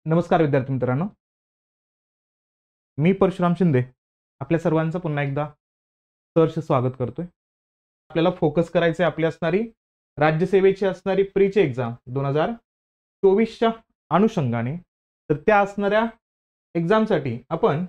नमस्कार विद्यार्थी मित्रांनो, मी परशुराम शिंदे आपल्या सर्वांचं पुन्हा एकदा सहर्ष स्वागत करतोय. आपल्याला फोकस करायचे आपली असणारी राज्यसेवेची असणारी प्रीची एक्झाम 2024च्या अनुषंगाने. तर त्या असणाऱ्या एक्झामसाठी आपण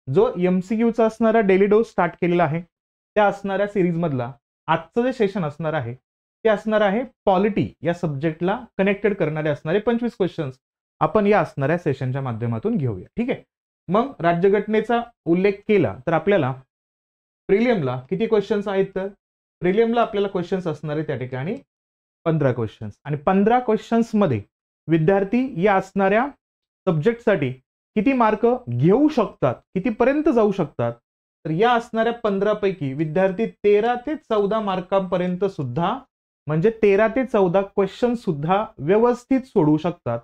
जो MCQचा असणारा डेली डोज स्टार्ट केलेला आहे, त्या असणाऱ्या सिरीज मधला आजचं जे सेशन असणार आहे ते असणार आहे पॉलिटी या सब्जेक्टला कनेक्टेड करणारे असणारे 25 क्वेश्चन्स आपण या असणाऱ्या सेशनच्या माध्यमातून घेऊया. ठीक आहे. मग राज्यघटनेचा उल्लेख केला तर आपल्याला प्रिलियमला किती क्वेश्चन्स आहेत, तर प्रिलियमला आपल्याला क्वेश्चन्स असणार आहे त्या ठिकाणी 15 क्वेश्चन्स. आणि 15 क्वेश्चन्स मध्ये विद्यार्थी या असणाऱ्या सब्जेक्टसाठी किती मार्क घेऊ शकतात, कितीपर्यंत जाऊ शकतात, तर या असणाऱ्या 15 पैकी विद्यार्थी 13 ते 14 मार्कांपर्यंत सुद्धा म्हणजे 13 ते 14 क्वेश्चन सुद्धा व्यवस्थित सोडवू शकतात.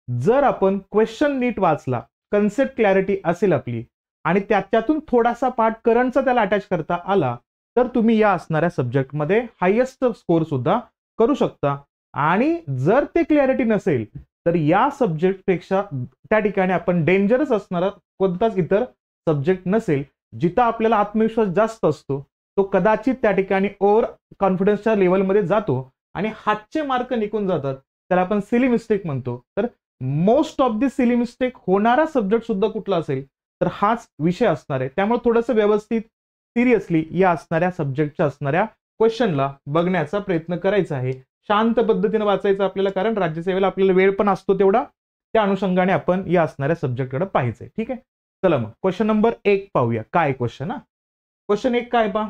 जर आपण क्वेश्चन नीट वाचला, कन्सेप्ट क्लॅरिटी असेल आपली आणि त्याच्यातून थोडासा पार्ट करंटचा त्याला अटॅच करता आला तर तुम्ही या असणाऱ्या सब्जेक्टमध्ये हायेस्ट स्कोर सुद्धा करू शकता. आणि जर ते क्लॅरिटी नसेल तर या सब्जेक्ट पेक्षा त्या ठिकाणी आपण डेंजरस असणारा कोणताच इतर सब्जेक्ट नसेल. जिथं आपल्याला आत्मविश्वास जास्त असतो तो कदाचित त्या ठिकाणी ओव्हर कॉन्फिडन्सच्या लेवलमध्ये जातो आणि हातचे मार्क निघून जातात, त्याला आपण सिली मिस्टेक म्हणतो. तर most of the silly mistake होणारा सब्जेक्ट सुद्धा कुठला असेल तर हाच विषय असणार आहे. त्यामुळे थोडंसं व्यवस्थित सिरियसली या असणाऱ्या सब्जेक्टच्या असणाऱ्या क्वेश्चनला बघण्याचा प्रयत्न करायचा आहे. शांत पद्धतीने वाचायचं आपल्याला, कारण राज्यसेवेला आपल्याला वेळ पण असतो तेवढा. त्या अनुषंगाने आपण या असणाऱ्या सब्जेक्टकडे पाहायचंय. ठीक आहे. चला मग क्वेश्चन नंबर 1 पाहूया. काय क्वेश्चन क्वेश्चन 1 काय पहा.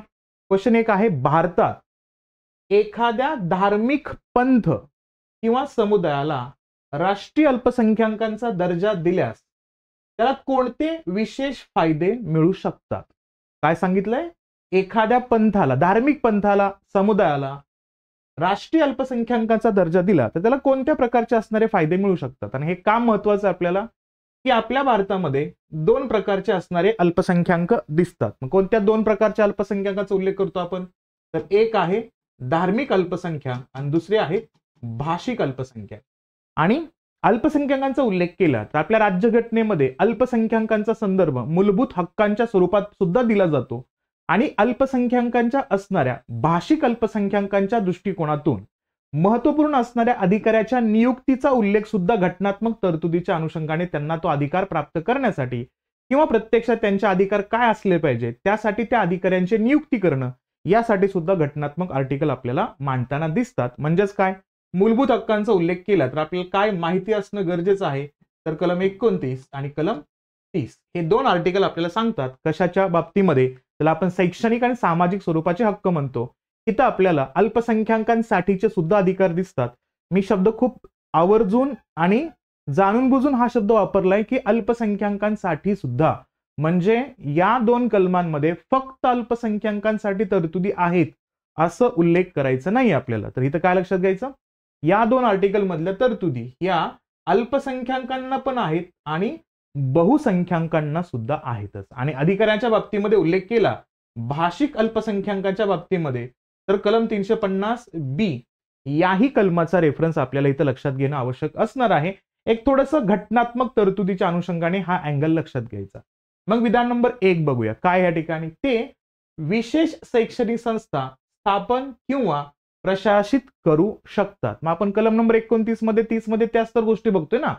क्वेश्चन 1 आहे, भारतात एखाद्या धार्मिक पंथ किंवा समुदायाला राष्ट्रीय अल्पसंख्याकांचा दर्जा दिल्यास त्याला कोणते विशेष फायदे मिळू शकतात. काय सांगितलंय, एखाद्या पंथाला, धार्मिक पंथाला, समुदायाला राष्ट्रीय अल्पसंख्याकांचा दर्जा दिला तर त्याला कोणत्या प्रकारचे असणारे फायदे मिळू शकतात. आणि हे काम महत्वाचं आपल्याला की आपल्या भारतामध्ये 2 प्रकारचे असणारे अल्पसंख्याक दिसतात. मग कोणत्या 2 प्रकारच्या अल्पसंख्याकाचा उल्लेख करतो आपण, तर एक आहे धार्मिक अल्पसंख्याक आणि दुसरे आहे भाषिक अल्पसंख्याक. आणि अल्पसंख्याकांचा उल्लेख केला तर आपल्या राज्यघटनेमध्ये अल्पसंख्याकांचा संदर्भ मूलभूत हक्कांच्या स्वरूपात सुद्धा दिला जातो. आणि अल्पसंख्याकांच्या असणाऱ्या भाषिक अल्पसंख्याकांच्या दृष्टिकोनातून महत्वपूर्ण असणाऱ्या अधिकाऱ्याच्या नियुक्तीचा उल्लेख सुद्धा घटनात्मक तरतुदीच्या अनुषंगाने त्यांना तो अधिकार प्राप्त करण्यासाठी किंवा प्रत्यक्षात त्यांचे अधिकार काय असले पाहिजे त्यासाठी त्या अधिकाऱ्यांची नियुक्ती करणं यासाठी सुद्धा घटनात्मक आर्टिकल आपल्याला मांडताना दिसतात. म्हणजेच काय, मूलभूत हक्कांचा उल्लेख केला तर आपल्याला काय माहिती असणं गरजेचं आहे, तर कलम 29 आणि कलम 30 हे 2 आर्टिकल आपल्याला सांगतात कशाच्या बाबतीमध्ये, त्याला आपण शैक्षणिक आणि सामाजिक स्वरूपाचे हक्क म्हणतो. इथं आपल्याला अल्पसंख्याकांसाठीचे सुद्धा अधिकार दिसतात. मी शब्द खूप आवर्जून आणि जाणून बुजून हा शब्द वापरलाय की अल्पसंख्याकांसाठी सुद्धा, म्हणजे या 2 कलमांमध्ये फक्त अल्पसंख्याकांसाठी तरतुदी आहेत असं उल्लेख करायचं नाही आपल्याला. तर इथं काय लक्षात घ्यायचं, या 2 आर्टिकल मधल्या तरतुदी या अल्पसंख्याकांना पण आहेत आणि बहुसंख्याकांना सुद्धा आहेतच. आणि अधिकाऱ्याच्या बाबतीमध्ये उल्लेख केला भाषिक अल्पसंख्याकांच्या बाबतीमध्ये तर कलम 350B याही कलमाचा रेफरन्स आपल्याला इथं लक्षात घेणं आवश्यक असणार आहे. एक थोडंसं घटनात्मक तरतुदीच्या अनुषंगाने हा अँगल लक्षात घ्यायचा. मग विधान नंबर 1 बघूया काय या ठिकाणी, ते विशेष शैक्षणिक संस्था स्थापन किंवा प्रशासित करू शकतात. मग आपण कलम नंबर 29 मध्ये 30 मध्ये त्याच तर गोष्टी बघतोय ना.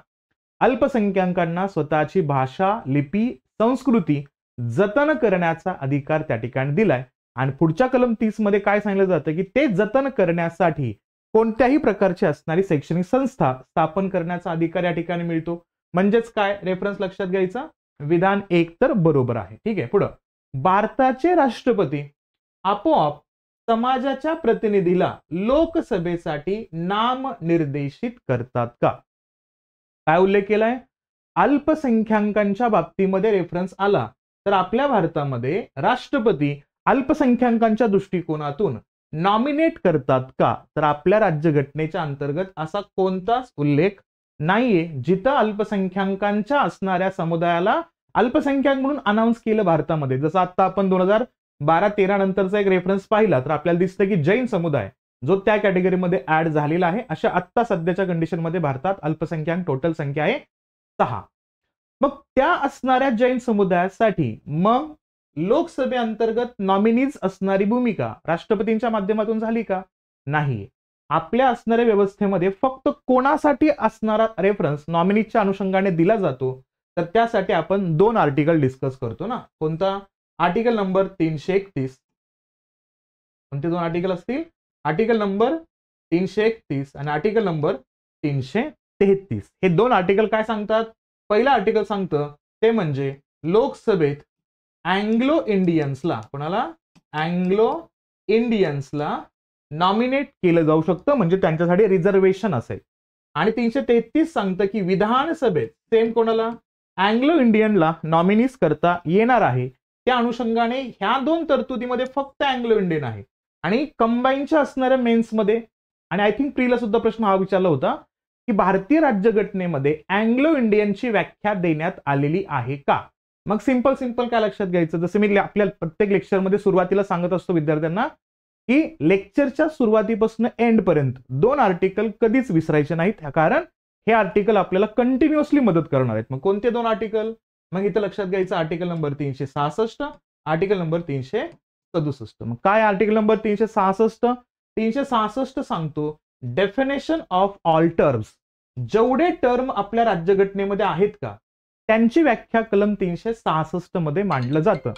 अल्पसंख्याकांना स्वतःची भाषा, लिपी, संस्कृती जतन करण्याचा अधिकार त्या ठिकाणी दिलाय. आणि पुढच्या कलम 30 मध्ये काय सांगितलं जातं की ते जतन करण्यासाठी कोणत्याही प्रकारची असणारी शैक्षणिक संस्था स्थापन करण्याचा अधिकार या ठिकाणी मिळतो. म्हणजेच काय, रेफरन्स लक्षात घ्यायचा, विधान 1 तर बरोबर आहे. ठीक आहे. पुढं, भारताचे राष्ट्रपती आपोआप समाजाच्या प्रतिनिधीला लोकसभेसाठी नामनिर्देशित करतात का. काय उल्लेख केलाय, अल्पसंख्याकांच्या बाबतीमध्ये रेफरन्स आला तर आपल्या भारतामध्ये राष्ट्रपती अल्पसंख्याकांच्या दृष्टिकोनातून नॉमिनेट करतात का, तर आपल्या राज्यघटनेच्या अंतर्गत असा कोणताच उल्लेख नाहीये जिथं अल्पसंख्याकांच्या असणाऱ्या समुदायाला अल्पसंख्याक म्हणून अनाऊन्स केलं भारतामध्ये. जसं आता आपण 2012-13 नंतरचा एक रेफरन्स पाहिला तर आपल्याला दिसतं की जैन समुदाय जो त्या कॅटेगरीमध्ये ऍड झालेला आहे. अशा आत्ता सध्याच्या कंडिशनमध्ये भारतात अल्पसंख्याक टोटल संख्या आहे 6. मग त्या असणाऱ्या जैन समुदायासाठी मग लोकसभेअंतर्गत नॉमिनीज असणारी भूमिका राष्ट्रपतींच्या माध्यमातून झाली का? नाही. आपल्या असणाऱ्या व्यवस्थेमध्ये फक्त कोणासाठी असणारा रेफरन्स नॉमिनीच्या अनुषंगाने दिला जातो, तर त्यासाठी आपण 2 आर्टिकल डिस्कस करतो ना. कोणता? Article number 331. कोणते 2 आर्टिकल असतील? आर्टिकल नंबर 331 आणि आर्टिकल नंबर 333. हे 2 आर्टिकल काय सांगतात? पहिलं आर्टिकल सांगतं ते म्हणजे लोकसभेत अँग्लो इंडियन्सला, कोणाला? अँग्लो इंडियन्सला नॉमिनेट केलं जाऊ शकतं, म्हणजे त्यांच्यासाठी रिझर्वेशन असेल. आणि 333 सांगतं की विधानसभेत सेम कोणाला? अँग्लो इंडियनला नॉमिनीज करता येणार आहे. त्या अनुषंगाने ह्या 2 तरतुदीमध्ये फक्त अँग्लो इंडियन आहे. आणि कंबाईनच्या असणाऱ्या मेन्समध्ये आणि आय थिंक प्रीला सुद्धा प्रश्न हा विचारला होता की भारतीय राज्यघटनेमध्ये अँग्लो इंडियनची व्याख्या देण्यात आलेली आहे का? मग सिंपल काय लक्षात घ्यायचं, जसं मी आपल्या प्रत्येक लेक्चरमध्ये सुरुवातीला सांगत असतो विद्यार्थ्यांना की लेक्चरच्या सुरुवातीपासून एंड पर्यंत 2 आर्टिकल कधीच विसरायचे नाहीत, कारण हे आर्टिकल आपल्याला कंटिन्युअसली मदत करणार आहेत. मग कोणते 2 आर्टिकल? मग इथं लक्षात घ्यायचं आर्टिकल नंबर 366, आर्टिकल नंबर 367. मग काय आर्टिकल नंबर 366? 366 सांगतो डेफिनेशन ऑफ ऑल टर्म्स. जेवढे टर्म आपल्या राज्यघटनेमध्ये आहेत का त्यांची व्याख्या कलम 366 मध्ये मांडलं जातं.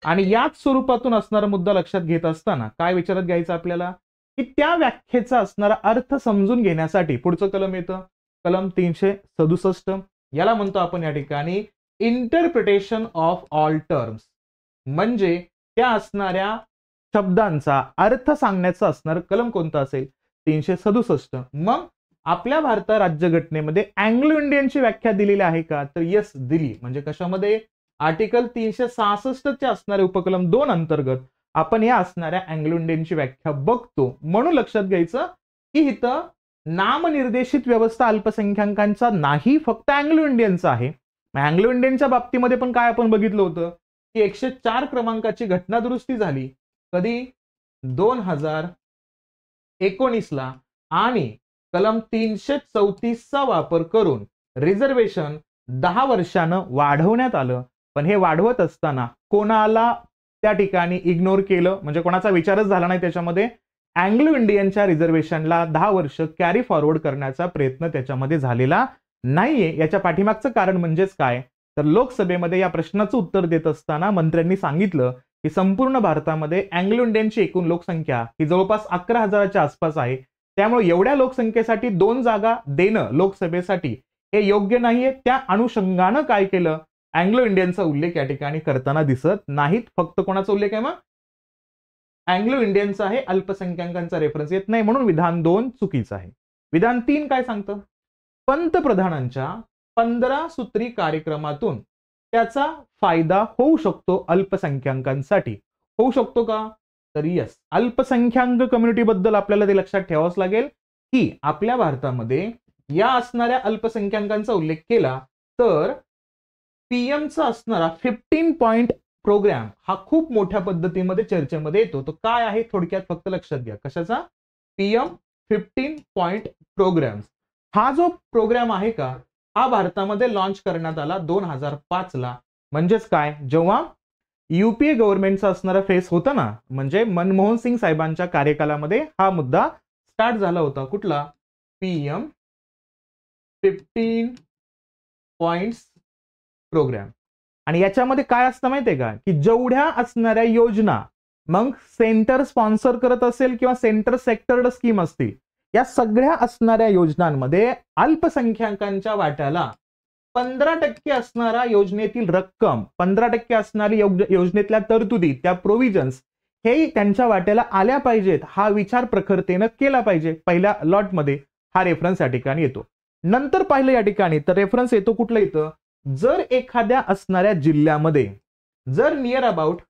आणि याच स्वरूपातून असणारा मुद्दा लक्षात घेत असताना काय विचारात घ्यायचं आपल्याला की त्या व्याख्येचा असणारा अर्थ समजून घेण्यासाठी पुढचं कलम येतं, कलम 367. याला म्हणतो आपण या ठिकाणी इंटरप्रिटेशन ऑफ ऑल टर्म्स. म्हणजे त्या असणाऱ्या शब्दांचा अर्थ सांगण्याचं असणारं कलम कोणतं असेल? 367. मग आपल्या भारत राज्यघटनेमध्ये अँग्लो इंडियनची व्याख्या दिलेली आहे का? तर येस, दिली. म्हणजे कशामध्ये? आर्टिकल 366 चे असणारे उपकलम 2 अंतर्गत आपण या असणाऱ्या अँग्लो इंडियनची व्याख्या बघतो. म्हणून लक्षात घ्यायचं की इथं नामनिर्देशित व्यवस्था अल्पसंख्याकांचा नाही, फक्त अँग्लो इंडियनचा आहे. अँग्लो इंडियनच्या बाबतीमध्ये पण काय आपण बघितलं होतं की 104 क्रमांकाची घटना दुरुस्ती झाली. कधी? 2019 ला. आणि कलम 334 चा वापर करून रिझर्वेशन 10 वर्षानं वाढवण्यात आलं. पण हे वाढवत असताना कोणाला त्या ठिकाणी इग्नोर केलं, म्हणजे कोणाचा विचारच झाला नाही त्याच्यामध्ये? अँग्लो इंडियनच्या रिझर्वेशनला 10 वर्ष कॅरी फॉरवर्ड करण्याचा प्रयत्न त्याच्यामध्ये झालेला नाहीये. याच्या पाठीमागचं कारण म्हणजेच काय? तर लोकसभेमध्ये या प्रश्नाचं उत्तर देत असताना मंत्र्यांनी सांगितलं की संपूर्ण भारतामध्ये अँग्लो इंडियनची एकूण लोकसंख्या ही जवळपास 11,000च्या आसपास आहे. त्यामुळे एवढ्या लोकसंख्येसाठी 2 जागा देणं लोकसभेसाठी हे योग्य नाहीये. त्या अनुषंगानं काय केलं? अँग्लो इंडियनचा उल्लेख या ठिकाणी करताना दिसत नाहीत. फक्त कोणाचा उल्लेख आहे? मग अँग्लो इंडियनचा आहे, अल्पसंख्याकांचा रेफरन्स येत नाही, म्हणून विधान 2 चुकीचं आहे. विधान 3 काय सांगतं? पंतप्रधानांच्या 15 सूत्री कार्यक्रमातून त्याचा फायदा होऊ शकतो अल्पसंख्याकांसाठी. होऊ शकतो का? तर यस. अल्पसंख्याक कम्युनिटी बद्दल आपल्याला ते लक्षात ठेवावंच लागेल की आपल्या भारतामध्ये या असणाऱ्या अल्पसंख्याकांचा उल्लेख केला तर पीएमचा असणारा 15 पॉइंट प्रोग्राम हा खूप मोठ्या पद्धतीमध्ये चर्चेमध्ये येतो. तो काय आहे थोडक्यात फक्त लक्षात घ्या. कशाचा? PM 15 point program. हा जो प्रोग्राम आहे का हा भारतामध्ये लॉन्च करण्यात आला 2005 ला. म्हणजेच काय? जेव्हा युपीए गव्हर्नमेंटचा असणारा फेस होता ना, म्हणजे मनमोहन सिंग साहेबांच्या कार्यकालामध्ये हा मुद्दा स्टार्ट झाला होता. कुठला? PM 15 points program. आणि याच्यामध्ये काय असतं माहितीये का की जेवढ्या असणाऱ्या योजना मग सेंटर स्पॉन्सर करत असेल किंवा सेंटर सेक्टर्ड स्कीम असतील, या सगळ्या असणाऱ्या योजनांमध्ये अल्पसंख्याकांच्या वाट्याला 15% असणारा योजनेतील रक्कम, 15% असणारी योजनेतल्या तरतुदी, त्या प्रोव्हिजन्स हे त्यांच्या वाट्याला आल्या पाहिजेत. हा विचार प्रखरतेनं केला पाहिजे. पहिल्या लॉटमध्ये हा रेफरन्स या ठिकाणी येतो. नंतर पाहिलं या ठिकाणी तर रेफरन्स येतो कुठलं येतं? जर एखाद्या असणाऱ्या जिल्ह्यामध्ये जर नियर अबाउट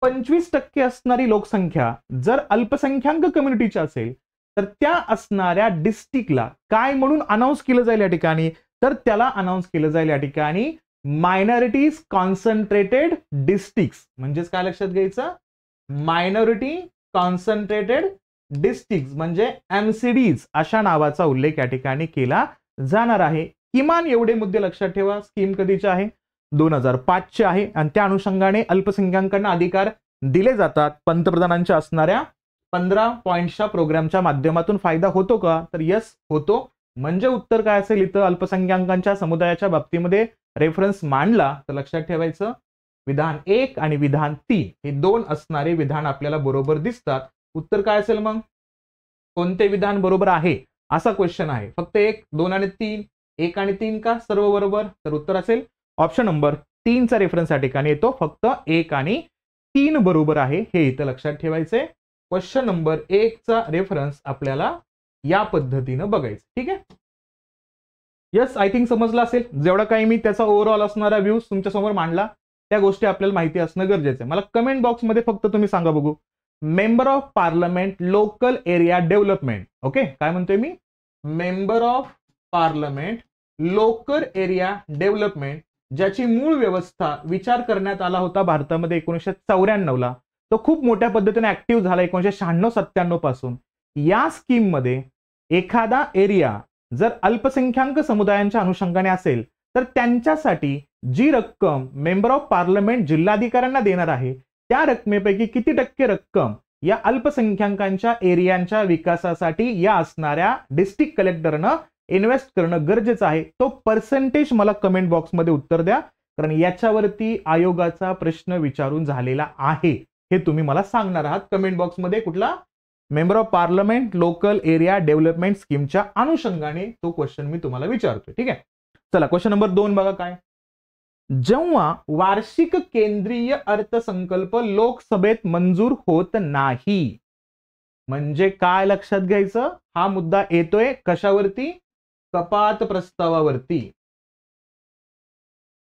25% असणारी लोकसंख्या जर अल्पसंख्याक कम्युनिटीची असेल तर त्या असणाऱ्या डिस्ट्रिक्टला काय म्हणून अनाऊन्स केलं जाईल या ठिकाणी? तर त्याला अनाऊन्स केलं जाईल या ठिकाणी मायनॉरिटीज कॉन्सन्ट्रेटेड डिस्ट्रिक्ट्स. म्हणजेच काय लक्षात घ्यायचं? मायनॉरिटी कॉन्सन्ट्रेटेड डिस्ट्रिक्ट्स म्हणजे MCDs अशा नावाचा उल्लेख या ठिकाणी केला जाणार आहे. किमान एवढे मुद्दे लक्षात ठेवा. स्कीम कधीची आहे? 2005 आहे आणि त्या अनुषंगाने अल्पसंख्याकांना अधिकार दिले जातात. पंतप्रधानांच्या असणाऱ्या 15 पॉइंटच्या प्रोग्रामच्या माध्यमातून फायदा होतो का? तर यस होतो. म्हणजे उत्तर काय असेल इथं? अल्पसंख्याकांच्या समुदायाच्या बाबतीमध्ये रेफरन्स मांडला तर लक्षात ठेवायचं विधान 1 आणि विधान 3 हे 2 असणारे विधान आपल्याला बरोबर दिसतात. उत्तर काय असेल मग? कोणते विधान बरोबर आहे असा क्वेश्चन आहे. फक्त 1, 2 आणि 3, 1 आणि 3 का सर्व बरोबर? तर उत्तर असेल ऑप्शन नंबर 3 चा रेफरन्स या ठिकाणी येतो. फक्त 1 आणि 3 बरोबर आहे हे इथं लक्षात ठेवायचंय. क्वेश्चन नंबर 1 चा रेफरन्स आपल्याला या पद्धतीनं बघायचं. ठीक आहे. यस, आय थिंक समजलं असेल. जेवढा काही मी त्याचा ओव्हरऑल असणारा व्ह्यूज तुमच्या समोर मांडला त्या गोष्टी आपल्याला माहिती असणं गरजेचं आहे. मला कमेंट बॉक्समध्ये फक्त तुम्ही सांगा बघू, member of parliament local area development. Okay, काय म्हणतोय मी? Member of parliament local area development, ज्याची मूळ व्यवस्था विचार करण्यात आला होता भारतामध्ये 1994 ला. तो खूप मोठ्या पद्धतीने ऍक्टिव्ह झाला 1996-97 पासून. या स्कीम मध्ये एखादा एरिया जर अल्पसंख्याक समुदायांच्या अनुषंगाने असेल तर त्यांच्यासाठी जी रक्कम मेंबर ऑफ पार्लमेंट जिल्हाधिकाऱ्यांना देणार आहे त्या रकमेपैकी किती टक्के रक्कम या अल्पसंख्याकांच्या एरियांच्या विकासासाठी या असणाऱ्या डिस्ट्रिक्ट कलेक्टरनं इन्व्हेस्ट करणं गरजेचं आहे. तो पर्सेंटेज मला कमेंट बॉक्समध्ये उत्तर द्या, कारण याच्यावरती आयोगाचा प्रश्न विचारून झालेला आहे. हे तुम्ही मला सांगणार आहात कमेंट बॉक्समध्ये. कुठला? Member of parliament local area development स्कीमच्या अनुषंगाने तो क्वेश्चन मी तुम्हाला विचारतोय. ठीक आहे. चला क्वेश्चन नंबर 2 बघा काय. जेव्हा वार्षिक केंद्रीय अर्थसंकल्प लोकसभेत मंजूर होत नाही, म्हणजे काय लक्षात घ्यायचं? हा मुद्दा येतोय कशावरती? कपात प्रस्तावावरती.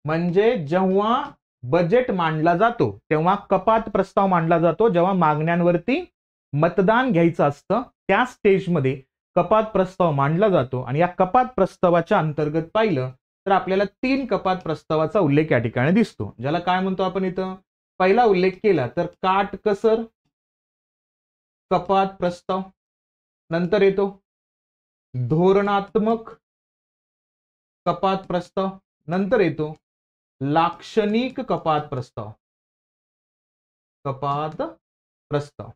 म्हणजे जेव्हा बजेट मांडला जातो तेव्हा कपात प्रस्ताव मांडला जातो. जेव्हा मागण्यांवरती मतदान घ्यायचं असतं त्या स्टेजमध्ये कपात प्रस्ताव मांडला जातो. आणि या कपात प्रस्तावाच्या अंतर्गत पाहिलं तर आपल्याला 3 कपात प्रस्तावाचा उल्लेख या ठिकाणी दिसतो. ज्याला काय म्हणतो आपण इथं? पहिला उल्लेख केला तर काटकसर कपात प्रस्ताव, नंतर येतो धोरणात्मक कपात प्रस्ताव, नंतर येतो लाक्षणिक कपात प्रस्ताव. कपात प्रस्ताव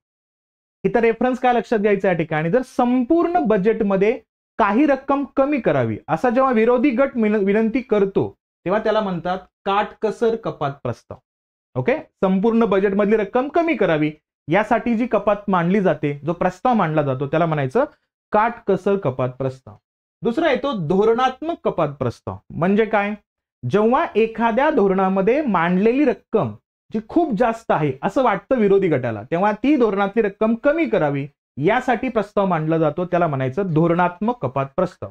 इथं रेफरन्स काय लक्षात घ्यायचा या ठिकाणी? जर संपूर्ण बजेटमध्ये काही रक्कम कमी करावी असा जेव्हा विरोधी गट विनंती करतो तेव्हा त्याला म्हणतात काटकसर कपात प्रस्ताव. ओके, संपूर्ण बजेटमधली रक्कम कमी करावी यासाठी जी कपात मांडली जाते, जो प्रस्ताव मांडला जातो त्याला म्हणायचं काटकसर कपात प्रस्ताव. दुसरा येतो धोरणात्मक कपात प्रस्ताव. म्हणजे काय? जेव्हा एखाद्या धोरणामध्ये मांडलेली रक्कम जी खूप जास्त आहे असं वाटतं विरोधी गटाला, तेव्हा ती धोरणातली रक्कम कमी करावी यासाठी प्रस्ताव मांडला जातो, त्याला म्हणायचं धोरणात्मक कपात प्रस्ताव.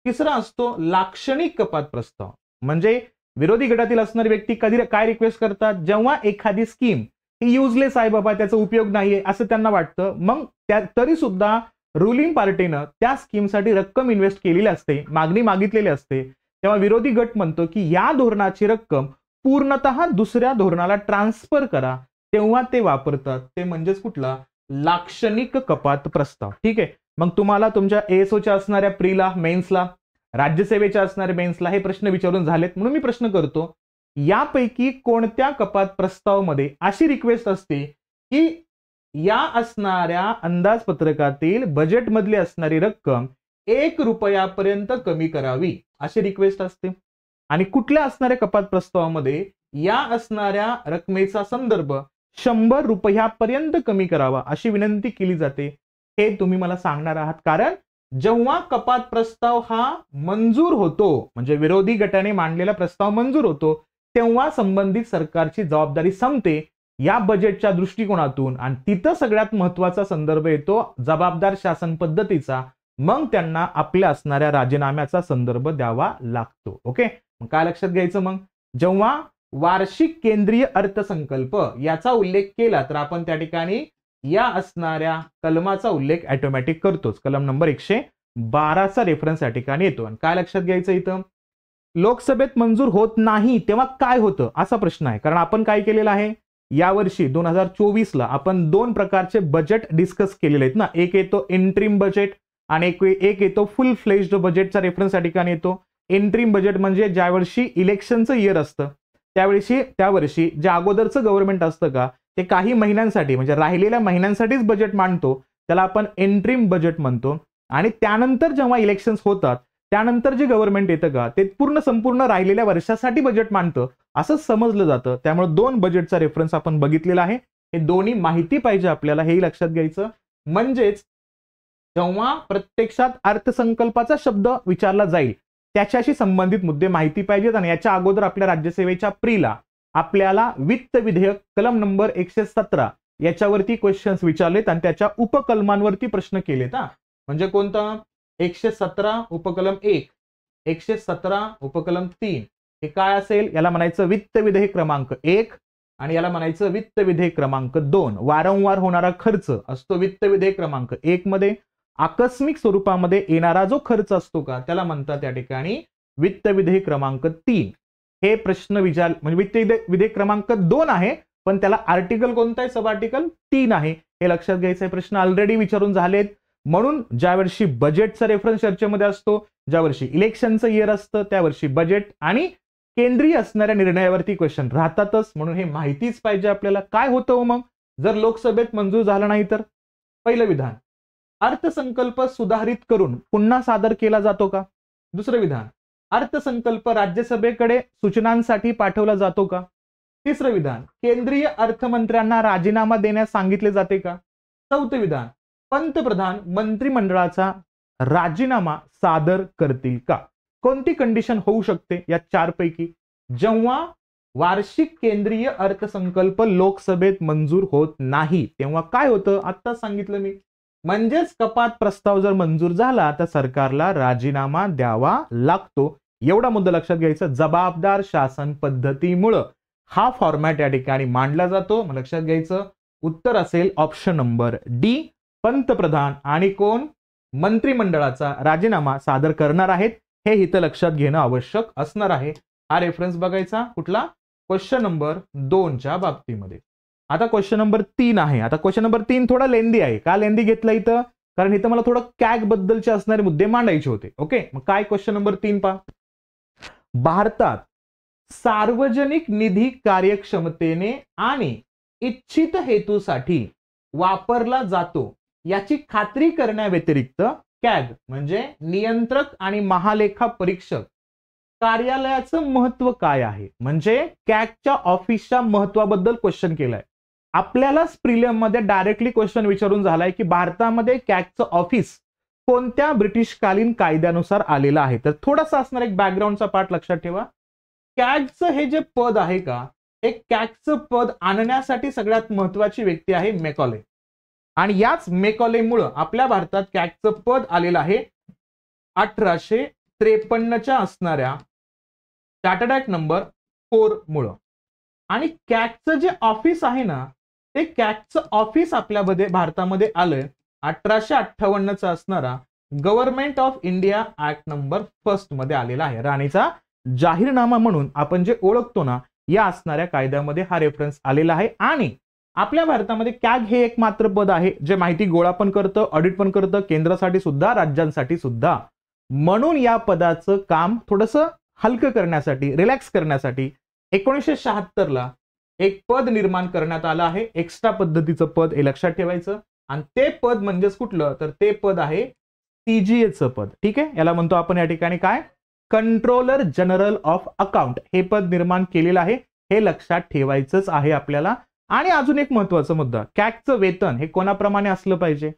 तिसरा असतो लाक्षणिक कपात प्रस्ताव. म्हणजे विरोधी गटातील असणारी व्यक्ती कधी काय रिक्वेस्ट करतात? जेव्हा एखादी स्कीम ही युजलेस आहे बाबा, त्याचा उपयोग नाहीये असं त्यांना वाटतं, मग तरी सुद्धा रुलिंग पार्टीनं त्या स्कीमसाठी रक्कम इन्व्हेस्ट केलेली असते, मागणी मागितलेली असते, तेव्हा विरोधी गट म्हणतो की या धोरणाची रक्कम पूर्णतः दुसऱ्या धोरणाला ट्रान्सफर करा, तेव्हा ते वापरतात. ते म्हणजेच कुठला? लाक्षणिक कपात प्रस्ताव. ठीक आहे. मग तुम्हाला तुमच्या एएसओच्या असणाऱ्या प्रीला, मेन्सला, राज्यसेवेच्या असणाऱ्या मेन्सला हे प्रश्न विचारून झालेत, म्हणून मी प्रश्न करतो, यापैकी कोणत्या कपात प्रस्तावामध्ये अशी रिक्वेस्ट असते की या असणाऱ्या अंदाजपत्रकातील बजेटमधली असणारी रक्कम 1 रुपयापर्यंत कमी करावी अशी रिक्वेस्ट असते? आणि कुठल्या असणाऱ्या कपात प्रस्तावामध्ये या असणाऱ्या रकमेचा संदर्भ 100 रुपयापर्यंत कमी करावा अशी विनंती केली जाते? हे तुम्ही मला सांगणार आहात. कारण जेव्हा कपात प्रस्ताव हा मंजूर होतो, म्हणजे विरोधी गटाने मांडलेला प्रस्ताव मंजूर होतो, तेव्हा संबंधित सरकारची जबाबदारी संपते या बजेटच्या दृष्टिकोनातून. आणि तिथं सगळ्यात महत्वाचा संदर्भ येतो जबाबदार शासन पद्धतीचा. मग त्यांना आपल्या असणाऱ्या राजीनाम्याचा संदर्भ द्यावा लागतो. ओके, मग काय लक्षात घ्यायचं? मग जेव्हा वार्षिक केंद्रीय अर्थसंकल्प याचा उल्लेख केला तर आपण त्या ठिकाणी या असणाऱ्या कलमाचा उल्लेख ऑटोमॅटिक करतोच. कलम नंबर 112 चा रेफरन्स या ठिकाणी येतो. आणि काय लक्षात घ्यायचं इथं? लोकसभेत मंजूर होत नाही तेव्हा काय होतं असा प्रश्न आहे. कारण आपण काय केलेलं आहे, यावर्षी 2024 ला आपण 2 प्रकारचे बजेट डिस्कस केलेले आहेत ना. एक येतो इंट्रीम बजेट आणि एक येतो फुल फ्लेज्ड बजेटचा रेफरन्स या ठिकाणी येतो. एंट्रीम बजेट म्हणजे ज्या वर्षी इलेक्शनचं इयर असतं त्या वर्षी जे अगोदरचं गव्हर्नमेंट असतं का ते काही महिन्यांसाठी म्हणजे राहिलेल्या महिन्यांसाठीच बजेट मांडतो, त्याला आपण एंट्रीम बजेट म्हणतो. आणि त्यानंतर जेव्हा इलेक्शन्स होतात त्यानंतर जे गव्हर्नमेंट येतं का ते संपूर्ण राहिलेल्या वर्षासाठी बजेट मांडतं असं समजलं जातं. त्यामुळे 2 बजेटचा रेफरन्स आपण बघितलेला आहे. हे दोन्ही माहिती पाहिजे आपल्याला, हेही लक्षात घ्यायचं. म्हणजेच जेव्हा प्रत्यक्षात अर्थसंकल्पाचा शब्द विचारला जाईल त्याच्याशी संबंधित मुद्दे माहिती पाहिजेत. आणि याच्या अगोदर आपल्या राज्यसेवेच्या प्रीला आपल्याला वित्त विधेयक कलम नंबर 117 याच्यावरती क्वेश्चन्स विचारलेत आणि त्याच्या उपकलमांवरती प्रश्न केलेत. म्हणजे कोणता? 117 उपकलम 1, 117 उपकलम 3 हे काय असेल? याला म्हणायचं वित्त विधेयक क्रमांक 1 आणि याला म्हणायचं वित्त विधेयक क्रमांक 2. वारंवार होणारा खर्च असतो वित्त विधेयक क्रमांक 1 मध्ये. आकस्मिक स्वरूपामध्ये येणारा जो खर्च असतो का त्याला म्हणतात या ठिकाणी वित्त विधेयक क्रमांक 3. हे प्रश्न विचार म्हणजे वित्त विधेयक क्रमांक 2 आहे पण त्याला आर्टिकल कोणता आहे? सब आर्टिकल 3 आहे. हे लक्षात घ्यायचं आहे. प्रश्न ऑलरेडी विचारून झालेत. म्हणून ज्या वर्षी बजेटचा रेफरन्स चर्चेमध्ये असतो, ज्या वर्षी इलेक्शनचं इयर असतं त्या वर्षी बजेट आणि केंद्रीय असणाऱ्या निर्णयावरती क्वेश्चन राहतातच. म्हणून हे माहितीच पाहिजे आपल्याला. काय होतं मग जर लोकसभेत मंजूर झालं नाही तर? पहिलं विधान, अर्थसंकल्प सुधारित करून पुन्हा सादर केला जातो का? दुसरं विधान, अर्थसंकल्प राज्यसभेकडे सूचनांसाठी पाठवला जातो का? तिसरं विधान, केंद्रीय अर्थमंत्र्यांना राजीनामा देण्यास सांगितले जाते का? चौथं विधान, पंतप्रधान मंत्रिमंडळाचा राजीनामा सादर करतील का? कोणती कंडिशन होऊ शकते या 4 पैकी? जेव्हा वार्षिक केंद्रीय अर्थसंकल्प लोकसभेत मंजूर होत नाही तेव्हा काय होतं? आता सांगितलं मी. म्हणजेच कपात प्रस्ताव जर मंजूर झाला तर सरकारला राजीनामा द्यावा लागतो. एवढा मुद्दा लक्षात घ्यायचा. जबाबदार शासन पद्धतीमुळे हा फॉर्मॅट या ठिकाणी मांडला जातो. मग लक्षात घ्यायचं उत्तर असेल ऑप्शन नंबर डी. पंतप्रधान आणि कोण? मंत्रिमंडळाचा राजीनामा सादर करणार आहेत हे इथं लक्षात घेणं आवश्यक असणार आहे. हा रेफरन्स बघायचा कुठला? क्वेश्चन नंबर 2च्या बाबतीमध्ये. आता क्वेश्चन नंबर 3 आहे. आता क्वेश्चन नंबर 3 थोडा लेंदी आहे. का लेंदी घेतला इथं? कारण इथं मला थोडं कॅग बद्दलचे असणारे मुद्दे मांडायचे होते. ओके, मग काय क्वेश्चन नंबर 3 पहा. भारतात सार्वजनिक निधी कार्यक्षमतेने आणि इच्छित हेतूसाठी वापरला जातो याची खात्री करण्याव्यतिरिक्त कॅग म्हणजे नियंत्रक आणि महालेखा परीक्षक कार्यालयाचं महत्व काय आहे? म्हणजे कॅगच्या ऑफिसच्या महत्वाबद्दल क्वेश्चन केलाय. आपल्यालाच प्रिलियम मध्ये डायरेक्टली क्वेश्चन विचारून झालाय की भारतामध्ये कॅगचं ऑफिस कोणत्या ब्रिटिशकालीन कायद्यानुसार आलेलं आहे. तर थोडासा असणार एक बॅकग्राऊंडचा पार्ट लक्षात ठेवा. कॅगचं हे जे पद आहे का, हे कॅगचं पद आणण्यासाठी सगळ्यात महत्वाची व्यक्ती आहे मेकॉले. आणि याच मेकॉलेमुळे आपल्या भारतात कॅगचं पद आलेलं आहे 1853च्या असणाऱ्या चार्टर्ड ऍक्ट नंबर 4 मुळे. आणि कॅगचं जे ऑफिस आहे ना ते कॅगचं ऑफिस आपल्या भारतामध्ये आलंय 1858चा असणारा government of India act number 1 मध्ये आलेला आहे. राणीचा जाहीरनामा म्हणून आपण जे ओळखतो ना या असणाऱ्या कायद्यामध्ये हा रेफरन्स आलेला आहे. आणि आपल्या भारतामध्ये कॅग हे एक मात्र पद आहे जे माहिती गोळा पण करतं, ऑडिट पण करतं, केंद्रासाठी सुद्धा राज्यांसाठी सुद्धा. म्हणून या पदाचं काम थोडंसं हलकं करण्यासाठी, रिलॅक्स करण्यासाठी 1976ला एक पद निर्माण करण्यात आलं आहे. एक्स्ट्रा पद्धतीचं पद हे लक्षात ठेवायचं. आणि ते पद म्हणजेच कुठलं? तर ते पद आहे सीजीएचं पद. ठीक आहे, याला म्हणतो आपण या ठिकाणी काय? कंट्रोलर जनरल ऑफ अकाउंट हे पद निर्माण केलेलं आहे. हे लक्षात ठेवायचंच आहे आपल्याला. आणि अजून एक महत्वाचा मुद्दा, कॅगचं वेतन हे कोणाप्रमाणे असलं पाहिजे?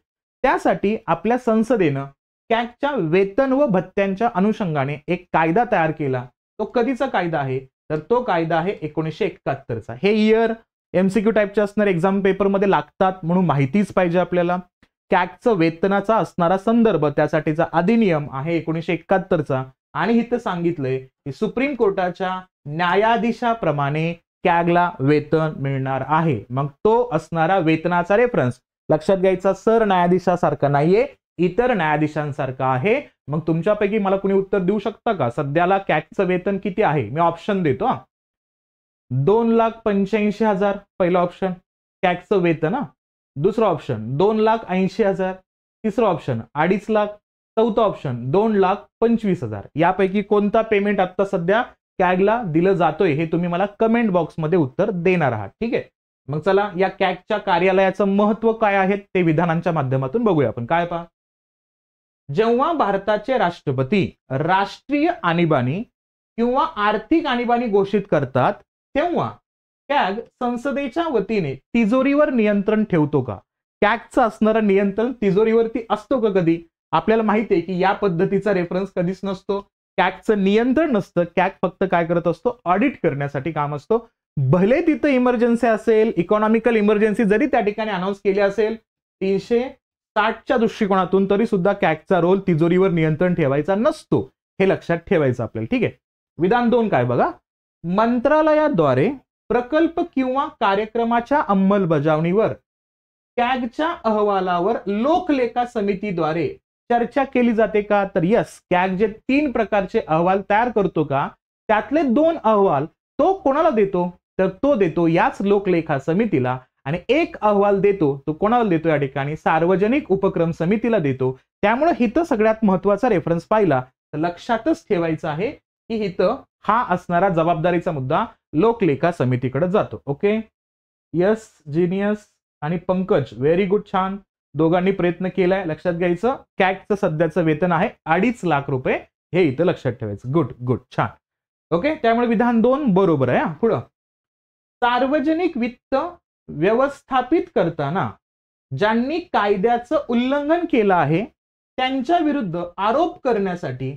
त्यासाठी आपल्या संसदेनं कॅगच्या वेतन व भत्त्यांच्या अनुषंगाने एक कायदा तयार केला. तो कधीचा कायदा आहे? तर तो कायदा आहे 1971चा. हे इयर एमसीक्यू टाईपचे असणारे एक्झाम पेपरमध्ये लागतात म्हणून माहितीच पाहिजे आपल्याला. कॅगचं वेतनाचा असणारा संदर्भ त्यासाठीचा अधिनियम आहे 1971चा. आणि इथं सांगितलंय की सुप्रीम कोर्टाच्या न्यायाधीशाप्रमाणे कॅगला वेतन मिळणार आहे. मग तो असणारा वेतनाचा रेफरन्स लक्षात घ्यायचा. सर न्यायाधीशासारखा नाहीये, इतर न्यायाधीशांसारखा आहे. मग तुमच्यापैकी मला कुणी उत्तर देऊ शकतं का? सध्याला कॅगचं वेतन किती आहे? मी ऑप्शन देतो. 2,85,000 पहिला ऑप्शन कॅगचं वेतन. दुसरं ऑप्शन 2,80,000. तिसरं ऑप्शन 2.5 लाख. चौथा ऑप्शन 2,25,000. यापैकी कोणता पेमेंट आता सध्या कॅगला दिलं जातोय हे तुम्ही मला कमेंट बॉक्समध्ये उत्तर देणार आहात. ठीक आहे. मग चला या कॅगच्या कार्यालयाचं महत्व काय आहे ते विधानांच्या माध्यमातून बघूया आपण. काय पहा, जेव्हा भारताचे राष्ट्रपती राष्ट्रीय आणीबाणी किंवा आर्थिक आणीबाणी घोषित करतात तेव्हा कॅग संसदेच्या वतीने तिजोरीवर नियंत्रण ठेवतो का? कॅगचं असणारं नियंत्रण तिजोरीवरती असतो का कधी? आपल्याला माहिती आहे की या पद्धतीचा रेफरन्स कधीच नसतो. कॅगचं नियंत्रण नसतं. कॅग फक्त काय करत असतो? ऑडिट करण्यासाठी काम असतो. भले तिथं इमर्जन्सी असेल, इकॉनॉमिकल इमर्जन्सी जरी त्या ठिकाणी अनाऊन्स केली असेल 360च्या दृष्टिकोनातून, तरी सुद्धा कॅगचा रोल तिजोरीवर नियंत्रण ठेवायचा नसतो. हे लक्षात ठेवायचं आपल्याला. ठीक आहे. विधान 2 काय बघा, मंत्रालयाद्वारे प्रकल्प किंवा कार्यक्रमाच्या अंमलबजावणीवर कॅगच्या अहवालावर लोकलेखा समितीद्वारे चर्चा केली जाते का? तर यस, कॅग जे 3 प्रकारचे अहवाल तयार करतो का त्यातले 2 अहवाल तो कोणाला देतो? तर तो देतो याच लोकलेखा समितीला, आणि 1 अहवाल देतो तो कोणाला देतो? या ठिकाणी सार्वजनिक उपक्रम समितीला देतो. त्यामुळे हिथं सगळ्यात महत्वाचा रेफरन्स पाहिला तर लक्षातच ठेवायचं आहे की हिथं हा असणारा जबाबदारीचा मुद्दा लोकलेखा समितीकडे जातो. ओके. यस, जिनियस आणि पंकज, व्हेरी गुड, छान. दोघांनी प्रयत्न केलाय. लक्षात घ्यायचं, कॅगचं सध्याचं वेतन आहे 2.5 लाख रुपये. हे इथं लक्षात ठेवायचं. गुड गुड, छान. ओके. त्यामुळे विधान 2 बरोबर आहे. पुढं, सार्वजनिक वित्त व्यवस्थापित करताना ज्यांनी कायद्याचं उल्लंघन केलं आहे त्यांच्या विरुद्ध आरोप करण्यासाठी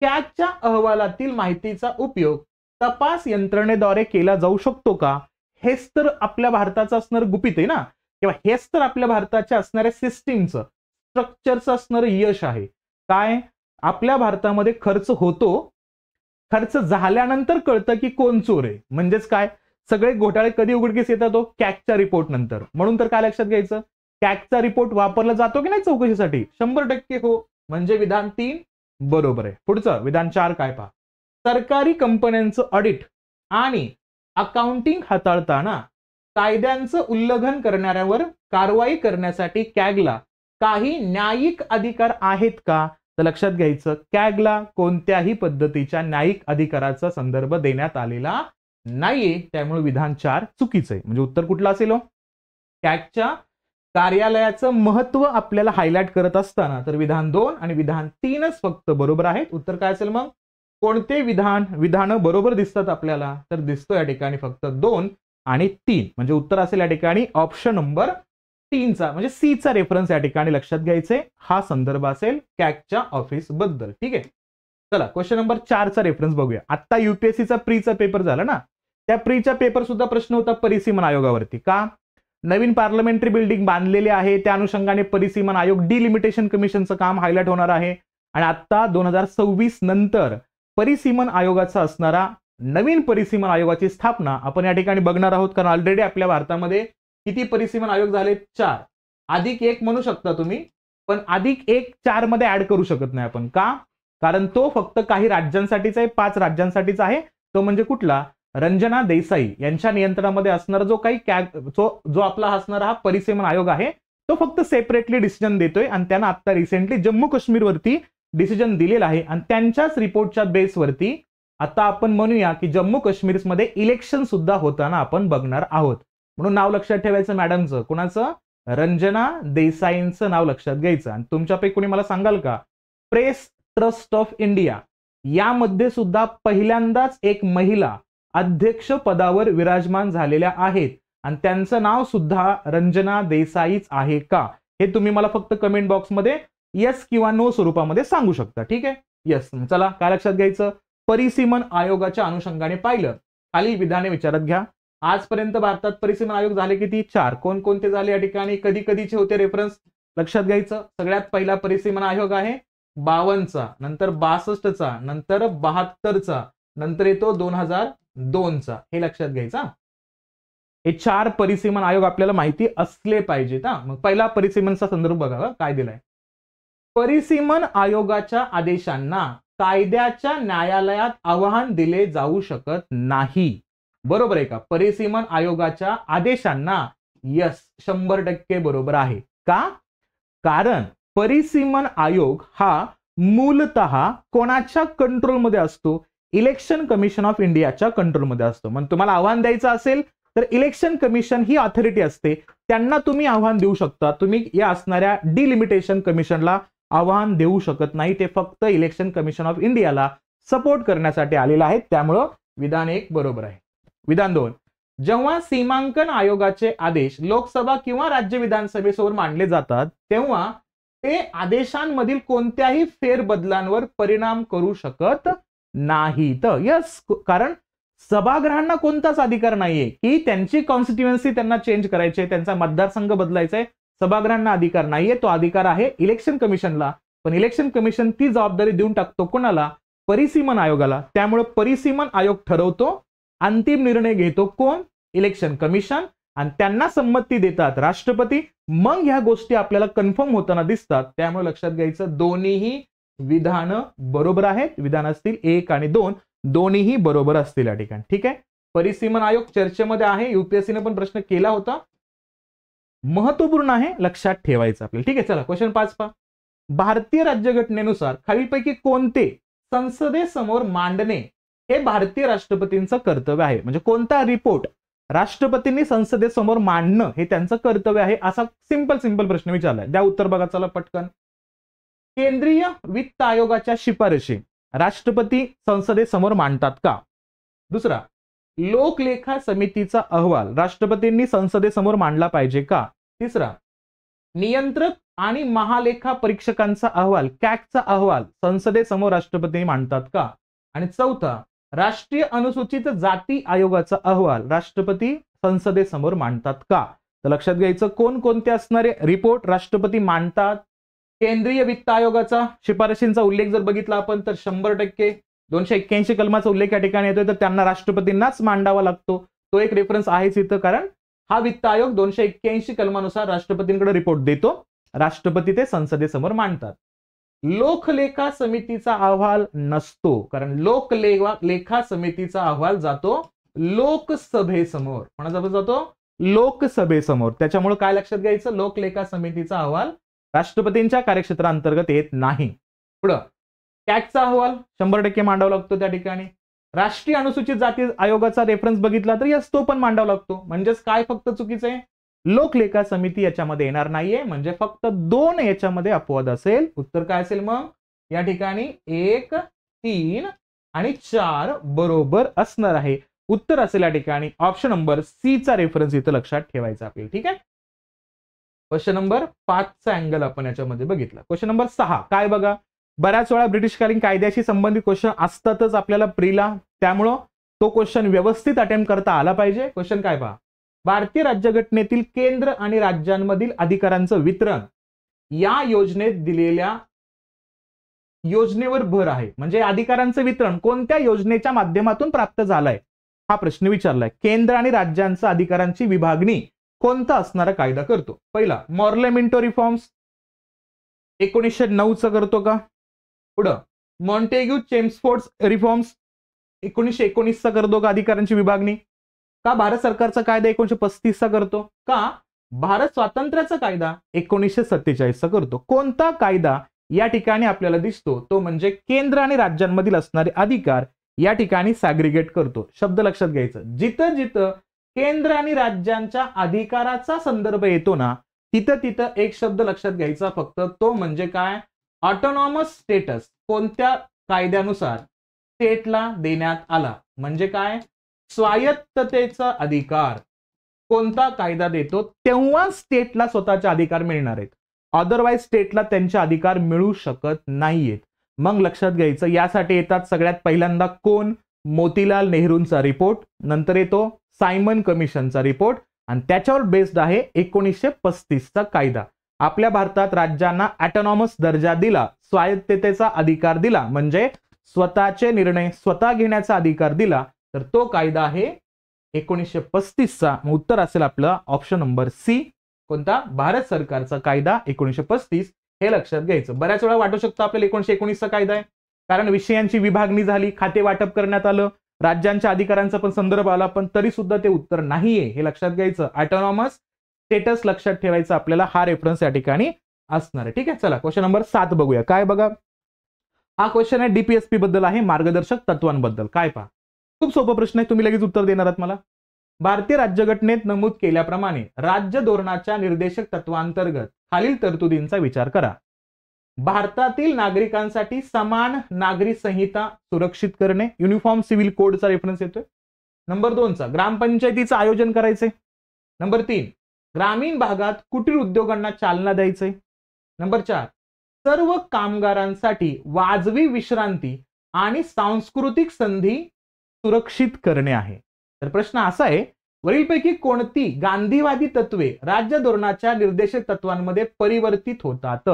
कॅगच्या अहवालातील माहितीचा उपयोग तपास यंत्रणेद्वारे केला जाऊ शकतो का? हेच तर आपल्या भारताचं असणारं गुपित आहे ना, किंवा हेच तर आपल्या भारताच्या असणाऱ्या सिस्टीमचं, स्ट्रक्चरचं असणारं यश आहे. काय? आपल्या भारतामध्ये खर्च होतो, खर्च झाल्यानंतर कळतं की कोण चोर आहे. म्हणजेच काय, सगळे घोटाळे कधी उघडकीस येतात? कॅगच्या रिपोर्ट नंतर. म्हणून तर काय लक्षात घ्यायचं, कॅगचा रिपोर्ट वापरला जातो की नाही चौकशीसाठी? 100% हो. म्हणजे विधान 3 बरोबर आहे. पुढचं विधान 4 काय पहा, सरकारी कंपन्यांचं ऑडिट आणि अकाउंटिंग हाताळताना कायद्यांचं उल्लंघन करणाऱ्यावर कारवाई करण्यासाठी कॅगला काही न्यायिक अधिकार आहेत का? तर लक्षात घ्यायचं, कॅगला कोणत्याही पद्धतीच्या न्यायिक अधिकाराचा संदर्भ देण्यात आलेला नाहीये. त्यामुळे विधान 4 चुकीचं आहे. म्हणजे उत्तर कुठलं असेल? कॅगच्या कार्यालयाचं महत्व आपल्याला हायलाइट करत असताना तर विधान 2 आणि विधान 3च फक्त बरोबर आहेत. उत्तर काय असेल मग? कोणते विधानं बरोबर दिसतात आपल्याला? तर दिसतो या ठिकाणी फक्त 2 आणि 3. म्हणजे उत्तर असेल या ठिकाणी ऑप्शन नंबर 3चा, म्हणजे सी चा रेफरन्स या ठिकाणी लक्षात घ्यायचे. हा संदर्भ असेल कॅगच्या ऑफिस बद्दल. ठीक आहे. चला क्वेश्चन नंबर 4चा रेफरन्स बघूया. आता युपीएससीचा प्रीचा पेपर झाला ना, त्या प्रीचा पेपर सुद्धा प्रश्न होता परिसीमन आयोगावरती. का? नवीन पार्लमेंटरी बिल्डिंग बांधलेली आहे, त्या अनुषंगाने परिसीमन आयोग डिलिमिटेशन कमिशनचं काम हायलाइट होणार आहे. आणि आता 2026 नंतर परिसीमन आयोगाचा असणारा नवीन परिसीमन आयोगाची स्थापना आपण या ठिकाणी बघणार आहोत. कारण ऑलरेडी आपल्या भारतामध्ये किती परिसीमन आयोग झाले? 4. अधिक 1 म्हणू शकता तुम्ही, पण अधिक 1 4 मध्ये ऍड करू शकत नाही आपण. का? कारण तो फक्त काही राज्यांसाठीच आहे, 5 राज्यांसाठीच आहे. तो म्हणजे कुठला? रंजना देसाई यांच्या नियंत्रणामध्ये असणारा जो काही जो आपला असणारा हा परिसीमन आयोग आहे तो फक्त सेपरेटली डिसिजन देतोय. आणि त्यांना आता रिसेंटली जम्मू काश्मीरवरती डिसिजन दिलेला आहे. आणि त्यांच्याच रिपोर्टच्या बेसवरती आता आपण म्हणूया की जम्मू काश्मीरमध्ये इलेक्शन सुद्धा होताना आपण बघणार आहोत. म्हणून नाव लक्षात ठेवायचं मॅडमचं. कोणाचं? रंजना देसाईंचं नाव लक्षात घ्यायचं. आणि तुमच्यापैकी कोणी मला सांगाल का, प्रेस ट्रस्ट ऑफ इंडिया यामध्ये सुद्धा पहिल्यांदाच एक महिला अध्यक्ष पदावर विराजमान झालेल्या आहेत आणि त्यांचं नाव सुद्धा रंजना देसाईच आहे का? हे तुम्ही मला फक्त कमेंट बॉक्समध्ये येस किंवा नो स्वरूपामध्ये सांगू शकता. ठीक आहे. येस. चला काय लक्षात घ्यायचं, परिसीमन आयोगाच्या अनुषंगाने पाहिलं खालील विधाने विचारात घ्या. आजपर्यंत भारतात परिसीमन आयोग झाले किती? 4. कोणकोणते झाले या ठिकाणी? कधी कधीचे होते रेफरन्स लक्षात घ्यायचं. सगळ्यात पहिला परिसीमन आयोग आहे 52चा, नंतर 62चा, नंतर 72चा, नंतर येतो 2002चा. हे लक्षात घ्यायचा. हे 4 परिसीमन आयोग आपल्याला माहिती असले पाहिजेत. मग पहिला परिसीमनचा संदर्भ बघा काय दिलाय. परिसीमन आयोगाच्या आदेशांना कायद्याच्या न्यायालयात आव्हान दिले जाऊ शकत नाही. बरोबर आहे का? परिसीमन आयोगाच्या आदेशांना यस 100% बरोबर आहे. का? कारण परिसीमन आयोग हा मूलतः कोणाच्या कंट्रोलमध्ये असतो? इलेक्शन कमिशन ऑफ इंडियाच्या कंट्रोलमध्ये असतो. मग तुम्हाला आव्हान द्यायचं असेल तर इलेक्शन कमिशन ही ऑथॉरिटी असते, त्यांना तुम्ही आव्हान देऊ शकता. तुम्ही या असणाऱ्या डिलिमिटेशन कमिशनला आव्हान देऊ शकत नाही. ते फक्त इलेक्शन कमिशन ऑफ इंडियाला सपोर्ट करण्यासाठी आलेलं आहे. त्यामुळं विधान 1 बरोबर आहे. विधान 2, जेव्हा सीमांकन आयोगाचे आदेश लोकसभा किंवा राज्य विधानसभेसमोर मांडले जातात तेव्हा ते आदेशांमधील कोणत्याही फेरबदलांवर परिणाम करू शकत नाहीत. यस, कारण सभागृहांना कोणताच अधिकार नाहीये की त्यांची कॉन्स्टिट्युएन्सी त्यांना चेंज करायची आहे, त्यांचा मतदारसंघ बदलायचा आहे. सभागृहांना अधिकार नाहीये, तो अधिकार आहे इलेक्शन कमिशनला. पण इलेक्शन कमिशन ती जबाबदारी देऊन टाकतो कोणाला? परिसीमन आयोगाला. त्यामुळे परिसीमन आयोग ठरवतो, अंतिम निर्णय घेतो कोण? इलेक्शन कमिशन, आणि त्यांना संमती देतात राष्ट्रपती. मग ह्या गोष्टी आपल्याला कन्फर्म होताना दिसतात. त्यामुळे लक्षात घ्यायचं दोन्हीही विधान बरोबर आहेत. विधान असतील 1 आणि 2 दोन्हीही बरोबर असतील या ठिकाणी. ठीक आहे. परिसीमन आयोग चर्चेमध्ये आहे, युपीएससीने पण प्रश्न केला होता, महत्वपूर्ण आहे, लक्षात ठेवायचं आपल्याला. ठीक आहे. चला क्वेश्चन 5 पहा. भारतीय राज्यघटनेनुसार खालीलपैकी कोणते संसदेसमोर मांडणे हे भारतीय राष्ट्रपतींचं कर्तव्य आहे? म्हणजे कोणता रिपोर्ट राष्ट्रपतींनी संसदेसमोर मांडणं हे त्यांचं कर्तव्य आहे, असा सिंपल प्रश्न विचारलाय. द्या उत्तर बघा चला पटकन. केंद्रीय वित्त आयोगाच्या शिफारशी राष्ट्रपती संसदेसमोर मांडतात का? दुसरा, लोकलेखा समितीचा अहवाल राष्ट्रपतींनी संसदेसमोर मांडला पाहिजे का? तिसरा, नियंत्रक आणि महालेखा परीक्षकांचा अहवाल कॅगचा अहवाल संसदेसमोर राष्ट्रपती मांडतात का? आणि चौथा, राष्ट्रीय अनुसूचित जाती आयोगाचा अहवाल राष्ट्रपती संसदेसमोर मांडतात का? तर लक्षात घ्यायचं कोणकोणते असणारे रिपोर्ट राष्ट्रपती मांडतात. केंद्रीय वित्त आयोगाचा शिफारशींचा उल्लेख जर बघितला आपण तर 100% 281 कलमाचा उल्लेख या ठिकाणी येतोय, तर त्यांना राष्ट्रपतींनाच मांडावा लागतो. तो एक रेफरन्स आहेच इथं, कारण हा वित्त आयोग 281 कलमानुसार राष्ट्रपतींकडे रिपोर्ट देतो, राष्ट्रपती ते संसदेसमोर मांडतात. लोकलेखा समितीचा अहवाल नसतो, कारण लोकलेखा समितीचा अहवाल जातो लोकसभेसमोर. कोणासमोर जातो? लोकसभेसमोर. त्याच्यामुळे काय लक्षात घ्यायचं? लोकलेखा समितीचा अहवाल राष्ट्रपतींच्या कार्यक्षेत्रांतर्गत येत नाही. पुढं कॅगचा अहवाल 100% मांडावा लागतो त्या ठिकाणी. राष्ट्रीय अनुसूचित जाती आयोगाचा रेफरन्स बघितला तर यस तो पण मांडावा लागतो. म्हणजेच काय फक्त चुकीचं आहे? लोकलेखा समिती याच्यामध्ये येणार नाहीये, म्हणजे फक्त 2 याच्यामध्ये अपवाद असेल. उत्तर काय असेल मग या ठिकाणी? 1, 3 आणि 4 बरोबर असणार आहे. उत्तर असेल या ठिकाणी ऑप्शन नंबर सी चा रेफरन्स इथं लक्षात ठेवायचा आपल्याला. ठीक आहे. क्वेश्चन नंबर 5 चा अँगल आपण याच्यामध्ये बघितला. क्वेश्चन नंबर 6 काय बघा. बऱ्याच वेळा ब्रिटिशकालीन कायद्याशी संबंधित क्वेश्चन असतातच आपल्याला प्रीला, त्यामुळं तो क्वेश्चन व्यवस्थित अटेम्प्ट करता आला पाहिजे. क्वेश्चन काय पहा. भारतीय राज्यघटनेतील केंद्र आणि राज्यांमधील अधिकारांचं वितरण या योजनेत दिलेल्या योजनेवर भर आहे. म्हणजे अधिकारांचं वितरण कोणत्या योजनेच्या माध्यमातून प्राप्त झालंय हा प्रश्न विचारलाय. केंद्र आणि राज्यांच्या अधिकारांची विभागणी कोणता असणारा कायदा करतो? पहिला मॉर्लेमिंटो रिफॉर्म्स 1909 चा करतो का? पुढं मॉन्टेग्यू चेम्सफोर्ड रिफॉर्म्स 1919 चा करतो का अधिकारांची विभागणी? का भारत सरकारचा कायदा 1935 चा करतो? का भारत स्वातंत्र्याचा कायदा 1947 चा करतो? कोणता कायदा या ठिकाणी आपल्याला दिसतो? तो म्हणजे केंद्र आणि राज्यांमधील असणारे अधिकार या ठिकाणी सॅग्रिगेट करतो. शब्द लक्षात घ्यायचं. जिथं जिथं केंद्र आणि राज्यांच्या अधिकाराचा संदर्भ येतो ना, तिथं एक शब्द लक्षात घ्यायचा फक्त, तो म्हणजे काय? Autonomous status. कोणत्या कायद्यानुसार स्टेटला देण्यात आला? म्हणजे काय? स्वायत्ततेचा अधिकार. कोणता कायदा देतो तेव्हा स्टेटला स्वतःचे अधिकार मिळणार आहेत, अदरवाईज स्टेटला त्यांचे अधिकार मिळू शकत नाहीयेत. मग लक्षात घ्यायचं यासाठी येतात सगळ्यात पहिल्यांदा कोण? मोतीलाल नेहरूंचा रिपोर्ट, नंतर येतो सायमन कमिशनचा रिपोर्ट, आणि त्याच्यावर बेस्ड आहे 1935 चा कायदा. आपल्या भारतात राज्यांना ऑटोनॉमस दर्जा दिला, स्वायत्ततेचा अधिकार दिला, म्हणजे स्वतःचे निर्णय स्वतः घेण्याचा अधिकार दिला, तर तो कायदा आहे 1935 चा. उत्तर असेल आपलं ऑप्शन नंबर सी. कोणता? भारत सरकारचा कायदा 1935. हे लक्षात घ्यायचं. बऱ्याच वेळा वाटू शकतं आपल्याला 1919 चा कायदा आहे, कारण विषयांची विभागणी झाली, खाते वाटप करण्यात आलं, राज्यांच्या अधिकारांचा पण संदर्भ आला, पण तरी सुद्धा ते उत्तर नाहीये. हे लक्षात घ्यायचं. ऑटोनॉमस स्टेटस लक्षात ठेवायचं आपल्याला. हा रेफरन्स या ठिकाणी असणार आहे. ठीक आहे. चला क्वेश्चन नंबर 7 बघूया. काय बघा. हा क्वेश्चन आहे डीपीएसपी बद्दल आहे, मार्गदर्शक तत्वांबद्दल. काय पहा, खूप सोपा प्रश्न आहे, तुम्ही लगेच उत्तर देणार आहात मला. भारतीय राज्यघटनेत नमूद केल्याप्रमाणे राज्य धोरणाच्या निर्देशक तत्वांतर्गत खालील तरतुदींचा विचार करा. भारतातील नागरिकांसाठी समान नागरी संहिता सुरक्षित करणे, युनिफॉर्म सिव्हिल कोडचा रेफरन्स येतोय. नंबर 2चा ग्रामपंचायतीचं आयोजन करायचंय. नंबर 3 ग्रामीण भागात कुटीर उद्योगांना चालना द्यायचंय. नंबर 4 सर्व कामगारांसाठी वाजवी विश्रांती आणि सांस्कृतिक संधी सुरक्षित करणे आहे. तर प्रश्न असा आहे, वरीलपैकी कोणती गांधीवादी तत्वे राज्य धोरणाच्या निर्देशक तत्वांमध्ये परिवर्तित होतात?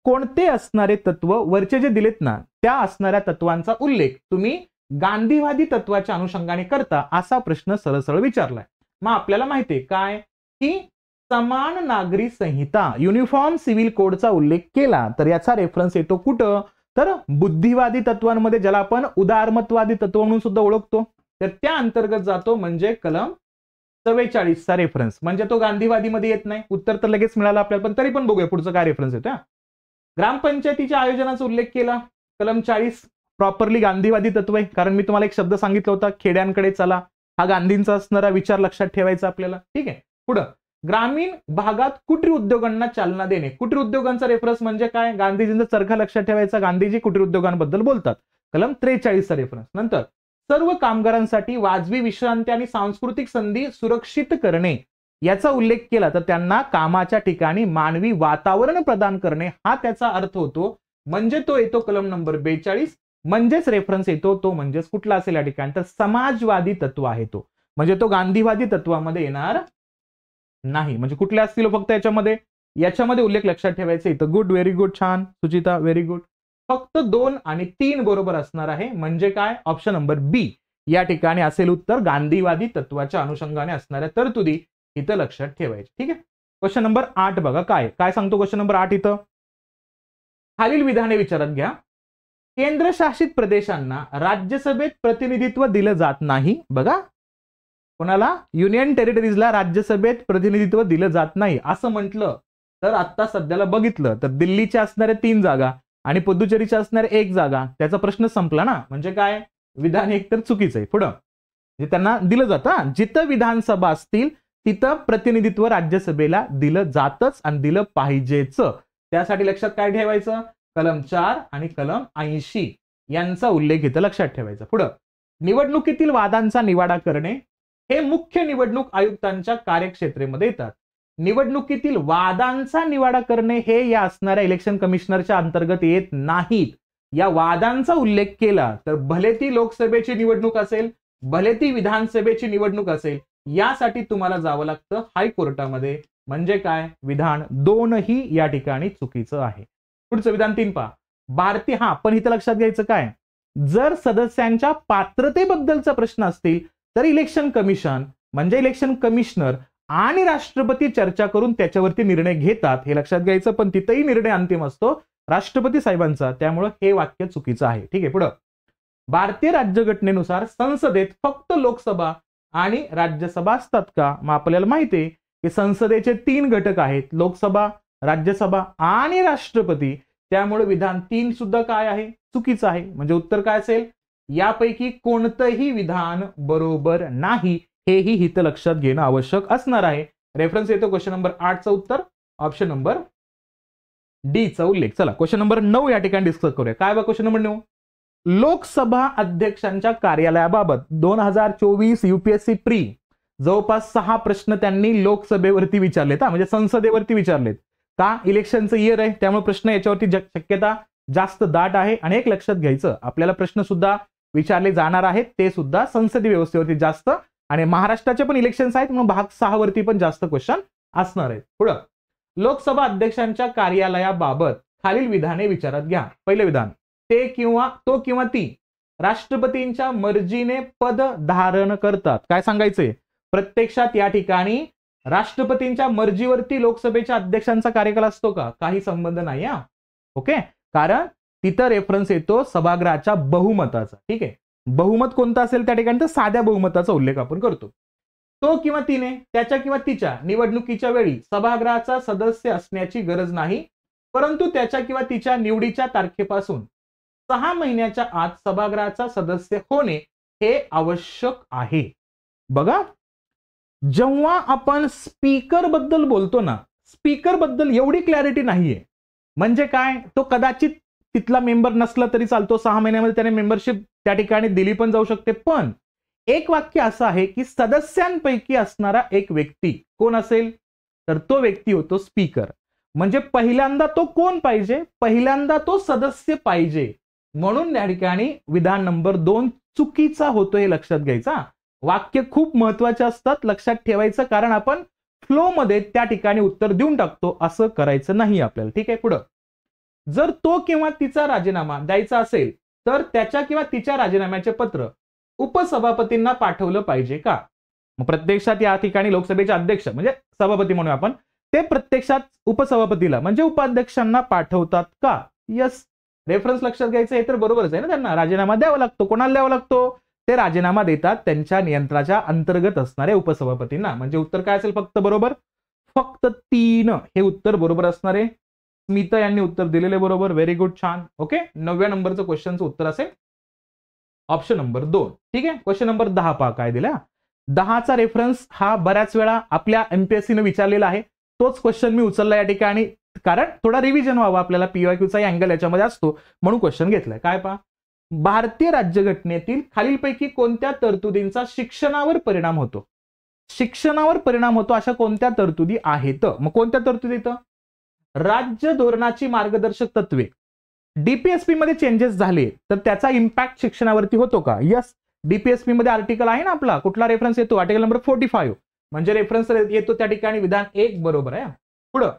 कोणते असणारे तत्व वरचे जे दिलेत ना, त्या असणाऱ्या तत्वांचा उल्लेख तुम्ही गांधीवादी तत्वाच्या अनुषंगाने करता, असा प्रश्न सरळ सरळ विचारलाय. मग आपल्याला माहितीये काय की समान नागरी संहिता, युनिफॉर्म सिव्हिल कोडचा उल्लेख केला तर याचा रेफरन्स येतो कुठं? तर बुद्धिवादी तत्वांमध्ये, ज्याला आपण उदारमतवादी तत्व म्हणून सुद्धा ओळखतो, तर त्या अंतर्गत जातो, म्हणजे कलम 44 चा रेफरन्स. म्हणजे तो गांधीवादीमध्ये येत नाही. उत्तर तर लगेच मिळालं आपल्याला, पण तरी पण बघूया पुढचं काय रेफरन्स येतो. ग्रामपंचायतीच्या आयोजनाचा उल्लेख केला, कलम 40 प्रॉपरली गांधीवादी तत्व आहे, कारण मी तुम्हाला एक शब्द सांगितला होता, खेड्यांकडे चला, हा गांधींचा असणारा विचार लक्षात ठेवायचा आपल्याला. ठीक आहे. पुढं ग्रामीण भागात कुटीर उद्योगांना चालना देणे, कुटीर उद्योगांचा रेफरन्स म्हणजे काय? गांधीजींचा चरखा लक्षात ठेवायचा, गांधीजी कुटीर उद्योगांबद्दल बोलतात, कलम 43 चा रेफरन्स. नंतर सर्व कामगारांसाठी वाजवी विश्रांती आणि सांस्कृतिक संधी सुरक्षित करणे, याचा उल्लेख केला तर त्यांना कामाच्या ठिकाणी मानवी वातावरण प्रदान करणे, हा त्याचा अर्थ होतो. म्हणजे तो येतो कलम नंबर 42. म्हणजेच रेफरन्स येतो तो म्हणजेच कुठला असेल या ठिकाणी? तर समाजवादी तत्व आहे तो. म्हणजे तो गांधीवादी तत्वामध्ये येणार नाही. म्हणजे कुठले असतील फक्त याच्यामध्ये उल्लेख लक्षात ठेवायचा इथं. गुड, व्हेरी गुड, छान सुचिता, व्हेरी गुड. फक्त 2 आणि 3 बरोबर असणार आहे. म्हणजे काय? ऑप्शन नंबर बी या ठिकाणी असेल उत्तर. गांधीवादी तत्वाच्या अनुषंगाने असणाऱ्या तरतुदी इथं लक्षात ठेवायचे. ठीक आहे. क्वेश्चन नंबर 8 बघा, काय काय सांगतो क्वेश्चन नंबर 8 इथं. खालील विधाने विचारात घ्या. केंद्रशासित प्रदेशांना राज्यसभेत प्रतिनिधित्व दिलं जात नाही. बघा, कोणाला? युनियन टेरिटरीजला राज्यसभेत प्रतिनिधित्व दिलं जात नाही असं म्हटलं तर आता सध्याला बघितलं तर दिल्लीच्या असणाऱ्या 3 जागा आणि पुदुचेरीच्या असणाऱ्या 1 जागा, त्याचा प्रश्न संपला ना. म्हणजे काय? विधान एक तर चुकीचं आहे. पुढं जे त्यांना दिलं जातं, जिथं विधानसभा असतील तिथं प्रतिनिधित्व राज्यसभेला दिलं जातच आणि दिलं पाहिजेच. त्यासाठी लक्षात काय ठेवायचं? कलम 4 आणि कलम 80 यांचा उल्लेख इथं लक्षात ठेवायचा. पुढं निवडणुकीतील वादांचा निवाडा करणे हे मुख्य निवडणूक आयुक्तांच्या कार्यक्षेत्रामध्ये येतात. निवडणुकीतील वादांचा निवाडा करणे हे या असणाऱ्या इलेक्शन कमिशनरच्या अंतर्गत येत नाहीत. या वादांचा उल्लेख केला तर भले ती लोकसभेची निवडणूक असेल, भले ती विधानसभेची निवडणूक असेल, यासाठी तुम्हाला जावं लागतं हायकोर्टामध्ये. म्हणजे काय? विधान 2 ही या ठिकाणी चुकीचं आहे. पुढचं विधान 3 पहा. भारतीय, पण इथं लक्षात घ्यायचं काय? जर सदस्यांच्या पात्रतेबद्दलचा प्रश्न असतील तर इलेक्शन कमिशन म्हणजे इलेक्शन कमिशनर आणि राष्ट्रपती चर्चा करून त्याच्यावरती निर्णय घेतात, हे लक्षात घ्यायचं. पण तिथेही निर्णय अंतिम असतो राष्ट्रपती साहेबांचा, त्यामुळे हे वाक्य चुकीचं आहे. ठीक आहे. पुढं भारतीय राज्यघटनेनुसार संसदेत फक्त लोकसभा आणि राज्यसभा असतात का? मग आपल्याला माहिती आहे की संसदेचे 3 घटक आहेत, लोकसभा, राज्यसभा आणि राष्ट्रपती. त्यामुळे विधान 3 सुद्धा काय आहे? चुकीचं आहे. म्हणजे उत्तर काय असेल? यापैकी कोणतंही विधान बरोबर नाही, हेही हित लक्षात घेणं आवश्यक असणार आहे. रेफरन्स येतो क्वेश्चन नंबर 8 चा उत्तर ऑप्शन नंबर डी चा उल्लेख. चला क्वेश्चन नंबर 9 या ठिकाणी डिस्कस करूया. काय बघा क्वेश्चन नंबर 9. लोकसभा अध्यक्षांच्या कार्यालयाबाबत 2024 युपीएससी प्री जवळपास 6 प्रश्न त्यांनी लोकसभेवरती विचारलेत, म्हणजे संसदेवरती विचारलेत. का? इलेक्शनचं इयर आहे, त्यामुळे प्रश्न याच्यावरती शक्यता जास्त दाट आहे. आणि एक लक्षात घ्यायचं, आपल्याला प्रश्न सुद्धा विचारले जाणार आहेत, ते सुद्धा संसदीय व्यवस्थेवरती जास्त, आणि महाराष्ट्राचे पण इलेक्शन्स आहेत म्हणून भाग 6 वरती पण जास्त क्वेश्चन असणार आहेत. पुढं लोकसभा अध्यक्षांच्या कार्यालयाबाबत खालील विधाने विचारात घ्या. पहिलं विधान, ते किंवा तो किंवा ती राष्ट्रपतींच्या मर्जीने पद धारण करतात. काय सांगायचंय? प्रत्यक्षात या ठिकाणी राष्ट्रपतींच्या मर्जीवरती लोकसभेच्या अध्यक्षांचा कार्यकाल असतो का? काही संबंध नाही. ओके, कारण तिथं रेफरन्स येतो सभागृहाच्या बहुमताचा. ठीक आहे. बहुमत कोणतं असेल त्या ठिकाणी? तर साध्या बहुमताचा उल्लेख आपण करतो. तो किंवा तिने त्याच्या किंवा तिच्या निवडणुकीच्या वेळी सभागृहाचा सदस्य असण्याची गरज नाही, परंतु त्याच्या किंवा तिच्या निवडीच्या तारखेपासून 6 महिन्याच्या आत सभागृहाचा सदस्य होणे हे आवश्यक आहे. बघा, जेव्हा आपण स्पीकर बद्दल बोलतो ना, स्पीकर बद्दल एवढी क्लॅरिटी नाहीये. म्हणजे काय, तो कदाचित तिथला मेंबर नसला तरी चालतो, 6 महिन्यामध्ये त्याने मेंबरशिप त्या ठिकाणी दिली पण जाऊ शकते. पण एक वाक्य असं आहे की सदस्यांपैकी असणारा एक व्यक्ती कोण असेल, तर तो व्यक्ती होतो स्पीकर. म्हणजे पहिल्यांदा तो कोण पाहिजे, पहिल्यांदा तो सदस्य पाहिजे. म्हणून या ठिकाणी विधान नंबर 2 चुकीचा होतो, हे लक्षात घ्यायचा. वाक्य खूप महत्वाचे असतात, लक्षात ठेवायचं, कारण आपण फ्लो मध्ये त्या ठिकाणी उत्तर देऊन टाकतो. असं करायचं नाही आपल्याला. ठीक आहे, पुढं. जर तो किंवा तिचा राजीनामा द्यायचा असेल तर त्याच्या किंवा तिच्या राजीनाम्याचे पत्र उपसभापतींना पाठवलं पाहिजे का? मग प्रत्यक्षात या ठिकाणी लोकसभेचे अध्यक्ष म्हणजे सभापती म्हणून आपण, ते प्रत्यक्षात उपसभापतीला म्हणजे उपाध्यक्षांना पाठवतात का? यस. रेफरन्स लक्षात घ्यायचं, हे तर बरोबरच आहे ना. त्यांना राजीनामा द्यावा लागतो. कोणाला द्यावा लागतो? ते राजीनामा देतात त्यांच्या नियंत्रणाच्या अंतर्गत असणाऱ्या उपसभापतींना. म्हणजे उत्तर काय असेल? फक्त बरोबर, फक्त 3 हे उत्तर बरोबर असणार आहे. स्मिता यांनी उत्तर दिलेले बरोबर. व्हेरी गुड, छान. ओके, 9व्या नंबरचं क्वेश्चनचं उत्तर असेल ऑप्शन नंबर 2. ठीक आहे, क्वेश्चन नंबर 10 पहा काय दिला. 10चा रेफरन्स हा बऱ्याच वेळा आपल्या एमपीएससीने विचारलेला आहे. तोच क्वेश्चन मी उचलला या ठिकाणी, कारण थोडा रिव्हिजन व्हावा आपल्याला. पीवायक्यूचा अँगल याच्यामध्ये असतो म्हणून क्वेश्चन घेतलाय. काय पहा, भारतीय राज्यघटनेतील खालीलपैकी कोणत्या तरतुदींचा शिक्षणावर परिणाम होतो? शिक्षणावर परिणाम होतो अशा कोणत्या तरतुदी आहेत? मग कोणत्या तरतुदी? राज्य धोरणाची मार्गदर्शक तत्वे. डीपीएसपी मध्ये चेंजेस झाले तर त्याचा इम्पॅक्ट शिक्षणावरती होतो का? यस. डीपीएसपी मध्ये आर्टिकल आहे ना आपला, कुठला रेफरन्स येतो? Article number 45. म्हणजे रेफरन्स येतो त्या ठिकाणी विधान 1 बरोबर आहे. पुढं,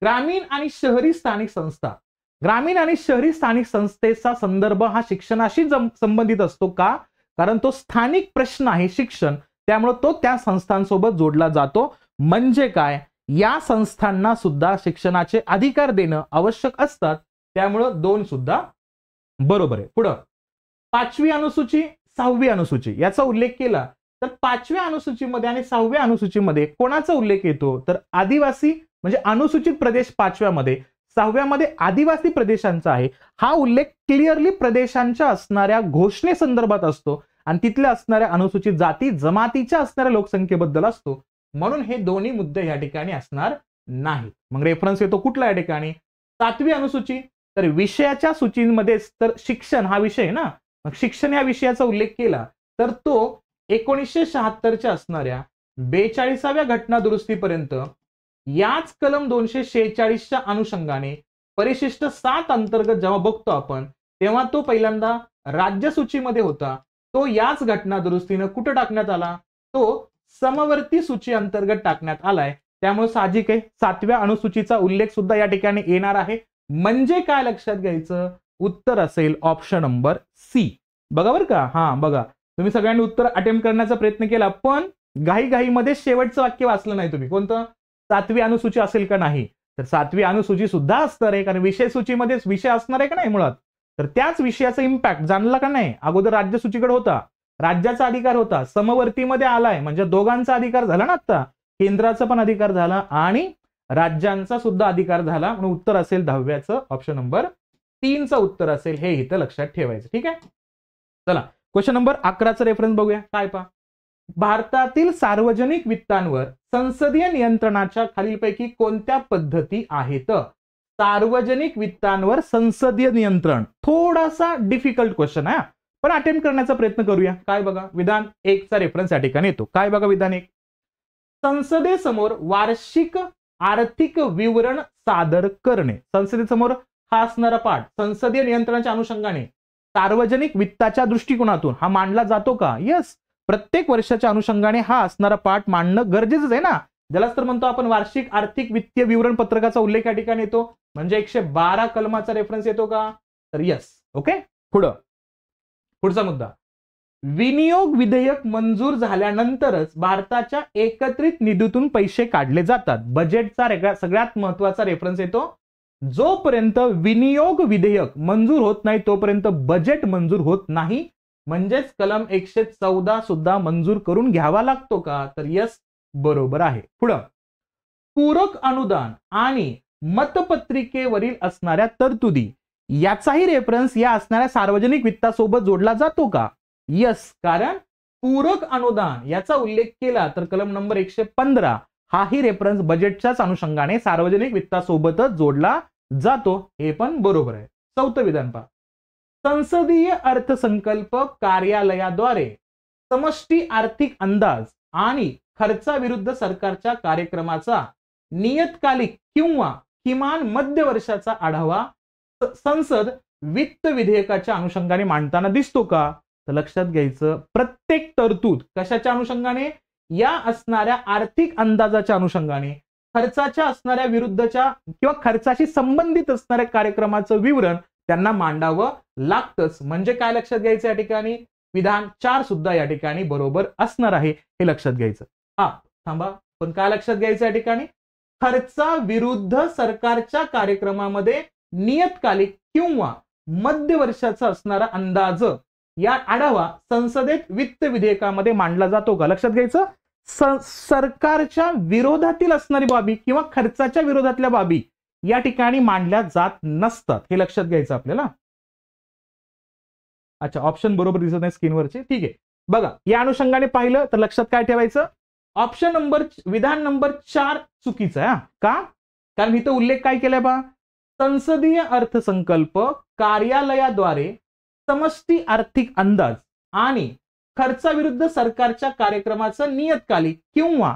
ग्रामीण आणि शहरी स्थानिक संस्था. ग्रामीण आणि शहरी स्थानिक संस्थेचा संदर्भ हा शिक्षणाशी संबंधित असतो का? कारण तो स्थानिक प्रश्न आहे शिक्षण, त्यामुळे तो त्या संस्थांसोबत जोडला जातो. म्हणजे काय, या संस्थांना सुद्धा शिक्षणाचे अधिकार देणं आवश्यक असतात. त्यामुळे 2 सुद्धा बरोबर आहे. पुढं, 5वी अनुसूची 6वी अनुसूची याचा उल्लेख केला तर 5व्या अनुसूचीमध्ये आणि 6व्या अनुसूचीमध्ये कोणाचा उल्लेख येतो? तर आदिवासी म्हणजे अनुसूचित प्रदेश 5व्यामध्ये, 6व्यामध्ये आदिवासी प्रदेशांचा आहे. हा उल्लेख क्लिअरली प्रदेशांच्या असणाऱ्या घोषणेसंदर्भात असतो आणि तिथल्या असणाऱ्या अनुसूचित जाती जमातीच्या असणाऱ्या लोकसंख्येबद्दल असतो. म्हणून हे दोन्ही मुद्दे या ठिकाणी असणार नाहीत. मग रेफरन्स येतो कुठला या ठिकाणी? 7वी अनुसूची. तर विषयाच्या सूचीमध्येच तर शिक्षण हा विषय ना, मग शिक्षण या विषयाचा उल्लेख केला तर तो 1976च्या असणाऱ्या 42व्या घटना दुरुस्तीपर्यंत याच कलम 246च्या अनुषंगाने परिशिष्ट 7 अंतर्गत जेव्हा बघतो आपण, तेव्हा तो पहिल्यांदा राज्य सूचीमध्ये होता. तो याच घटना दुरुस्तीनं कुठं टाकण्यात आला? तो समवर्ती सूची अंतर्गत टाकण्यात आलाय. त्यामुळे साहजिक आहे 7व्या अनुसूचीचा उल्लेख सुद्धा या ठिकाणी येणार आहे. म्हणजे काय लक्षात घ्यायचं? उत्तर असेल ऑप्शन नंबर सी. बघा बरं का. हा बघा, तुम्ही सगळ्यांनी उत्तर अटेम्प्ट करण्याचा प्रयत्न केला पण घाईमध्ये शेवटचं वाक्य वाचलं नाही तुम्ही. कोणतं? 7वी अनुसूची असेल का नाही? तर 7वी अनुसूची सुद्धा असणार आहे, कारण विषय सूचीमध्ये विषय असणार आहे का नाही मुळात. तर त्याच विषयाचा इम्पॅक्ट जाणला का नाही? अगोदर राज्य सूचीकडे होता, राज्याचा अधिकार होता, समवर्तीमध्ये आलाय म्हणजे दोघांचा अधिकार झाला ना. आता केंद्राचा पण अधिकार झाला आणि राज्यांचा सुद्धा अधिकार झाला. म्हणून उत्तर असेल 10व्याचं ऑप्शन नंबर 3चं उत्तर असेल. हे इथं लक्षात ठेवायचं. ठीक आहे, चला क्वेश्चन नंबर 11चा रेफरन्स बघूया. काय पहा, भारतातील सार्वजनिक वित्तांवर संसदीय नियंत्रणाच्या खालीलपैकी कोणत्या पद्धती आहेत? सार्वजनिक वित्तांवर संसदीय नियंत्रण थोडासा डिफिकल्ट क्वेश्चन आहे, पण अटेम्प्ट करण्याचा प्रयत्न करूया. काय बघा, विधान 1चा रेफरन्स या ठिकाणी येतो. काय बघा विधान 1, संसदेसमोर वार्षिक आर्थिक विवरण सादर करणे. संसदेसमोर हा असणारा पाठ संसदीय नियंत्रणाच्या अनुषंगाने सार्वजनिक वित्ताच्या दृष्टिकोनातून हा मांडला जातो का? यस. प्रत्येक वर्षाच्या अनुषंगाने हा असणारा पाठ मांडणं गरजेचंच आहे ना. ज्यालाच तर म्हणतो आपण वार्षिक आर्थिक वित्तीय विवरण पत्रकाचा उल्लेख या ठिकाणी येतो. म्हणजे 112 कलमाचा रेफरन्स येतो का? तर यस. ओके, पुढचा मुद्दा, विनियोग विधेयक मंजूर झाल्यानंतरच भारताच्या एकत्रित निधीतून पैसे काढले जातात. बजेटचा सगळ्यात महत्वाचा रेफरन्स येतो. जोपर्यंत विनियोग विधेयक मंजूर होत नाही तोपर्यंत बजेट मंजूर होत नाही. म्हणजेच कलम 114 सुद्धा मंजूर करून घ्यावा लागतो का? तर यस, बरोबर आहे. पुढं, पूरक अनुदान आणि मतपत्रिकेवरील असणाऱ्या तरतुदी याचाही रेफरन्स या असणाऱ्या सार्वजनिक वित्तासोबत जोडला जातो का? यस, कारण पूरक अनुदान याचा उल्लेख केला तर कलम नंबर 115 हाही रेफरन्स बजेटच्याच अनुषंगाने सार्वजनिक वित्तासोबतच जोडला जातो. हे पण बरोबर आहे. चौथं विधान पहा. संसदीय अर्थसंकल्प कार्यालयाद्वारे समष्टी आर्थिक अंदाज आणि खर्चाविरुद्ध सरकारच्या कार्यक्रमाचा नियतकालिक किंवा किमान मध्य वर्षाचा आढावा संसद वित्त विधेयकाच्या अनुषंगाने मांडताना दिसतो का? तर लक्षात घ्यायचं, प्रत्येक तरतूद कशाच्या अनुषंगाने? या असणाऱ्या आर्थिक अंदाजाच्या अनुषंगाने खर्चाच्या असणाऱ्या विरुद्धच्या किंवा खर्चाशी संबंधित असणाऱ्या कार्यक्रमाचं विवरण त्यांना मांडावं लागतंच. म्हणजे काय लक्षात घ्यायचं या ठिकाणी? विधान 4 सुद्धा या ठिकाणी बरोबर असणार आहे, हे लक्षात घ्यायचं. थांबा, पण काय लक्षात घ्यायचं या ठिकाणी? खर्चाविरुद्ध सरकारच्या कार्यक्रमामध्ये नियतकालिक किंवा मध्य वर्षाचा असणारा अंदाज या आढावा संसदेत वित्त विधेयकामध्ये मांडला जातो का? लक्षात घ्यायचं, सरकारच्या विरोधातील असणारी बाबी किंवा खर्चाच्या विरोधातल्या बाबी या ठिकाणी मांडल्या जात नसतात, हे लक्षात घ्यायचं आपल्याला. अच्छा, ऑप्शन बरोबर दिसत नाही स्क्रीनवरचे. ठीक आहे, बघा या अनुषंगाने पाहिलं तर लक्षात काय ठेवायचं? ऑप्शन नंबर विधान नंबर 4 चुकीचं आहे. का? कारण इथं उल्लेख काय केलाय बा? संसदीय अर्थसंकल्प कार्यालयाद्वारे समष्टी आर्थिक अंदाज आणि खर्चाविरुद्ध सरकारच्या कार्यक्रमाचा नियतकालिक किंवा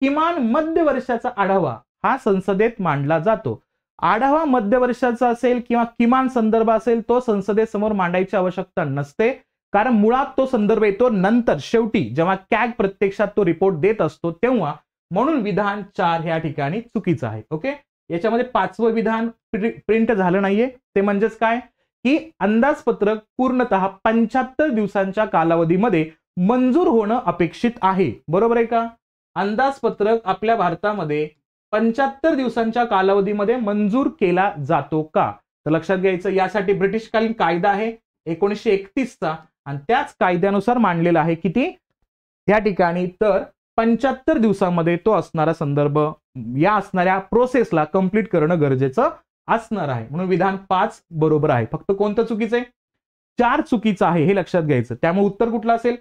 किमान मध्य वर्षाचा आढावा हा संसदेत मांडला जातो. आढावा मध्य वर्षाचा असेल किंवा किमान संदर्भ असेल तो संसदेसमोर मांडायची आवश्यकता नसते, कारण मुळात तो संदर्भ येतो नंतर शेवटी जेव्हा कॅग प्रत्यक्षात तो रिपोर्ट देत असतो तेव्हा. म्हणून विधान 4 ह्या ठिकाणी चुकीचं आहे. ओके, याच्यामध्ये 5वं विधान प्रिंट झालं नाहीये. ते म्हणजेच काय की अंदाजपत्रक पूर्णतः 75 दिवसांच्या कालावधीमध्ये मंजूर होणं अपेक्षित आहे. बरोबर आहे का? अंदाजपत्रक आपल्या भारतामध्ये 75 दिवसांच्या कालावधीमध्ये मंजूर केला जातो का? तर लक्षात घ्यायचं, यासाठी ब्रिटिशकालीन कायदा आहे 1931चा आणि त्याच कायद्यानुसार मांडलेला आहे. किती या ठिकाणी? तर 75 दिवसामध्ये तो असणारा संदर्भ या असणाऱ्या प्रोसेसला कंप्लीट करणं गरजेचं असणार आहे. म्हणून विधान 5 बरोबर आहे. फक्त कोणतं चुकीचं आहे? 4 चुकीचं आहे, हे लक्षात घ्यायचं. त्यामुळे उत्तर कुठलं असेल?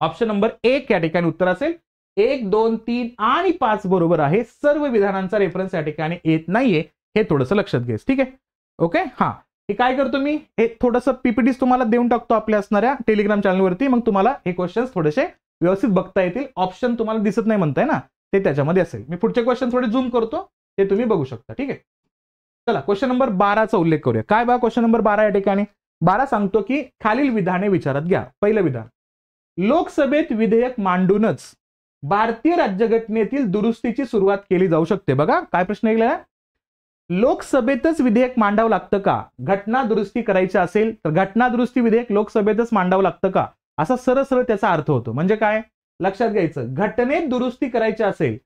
ऑप्शन नंबर 1 या ठिकाणी उत्तर असेल. 1, 2, 3 आणि 5 बरोबर आहे. सर्व विधानांचा रेफरन्स या ठिकाणी येत नाहीये, हे थोडंसं लक्षात घ्यायचं. ठीक आहे, ओके. हे काय करतो मी, हे थोडंसं पीपीटीस तुम्हाला देऊन टाकतो आपल्या असणाऱ्या टेलिग्राम चॅनलवरती. मग तुम्हाला हे क्वेश्चन्स थोडेसे व्यवस्थित बघता येतील. ऑप्शन तुम्हाला दिसत नाही म्हणताय ना, ते त्याच्यामध्ये असेल. मी पुढचे क्वेश्चन थोडे झूम करतो, ते तुम्ही बघू शकता. ठीक आहे, चला क्वेश्चन नंबर 12चा उल्लेख करूया. काय बा क्वेश्चन नंबर 12 या ठिकाणी? 12 सांगतो की खालील विधाने विचारात घ्या. पहिलं विधान, लोकसभेत विधेयक मांडूनच भारतीय राज्यघटनेतील दुरुस्तीची सुरुवात केली जाऊ शकते. बघा काय प्रश्न आहे, लोकसभेतच विधेयक मांडावं लागतं का? घटना दुरुस्ती करायची असेल तर घटना दुरुस्ती विधेयक लोकसभेतच मांडावं लागतं का? असा सरळ सरळ त्याचा अर्थ होतो. म्हणजे काय लक्षात घ्यायचं, घटनेत दुरुस्ती करायची असेल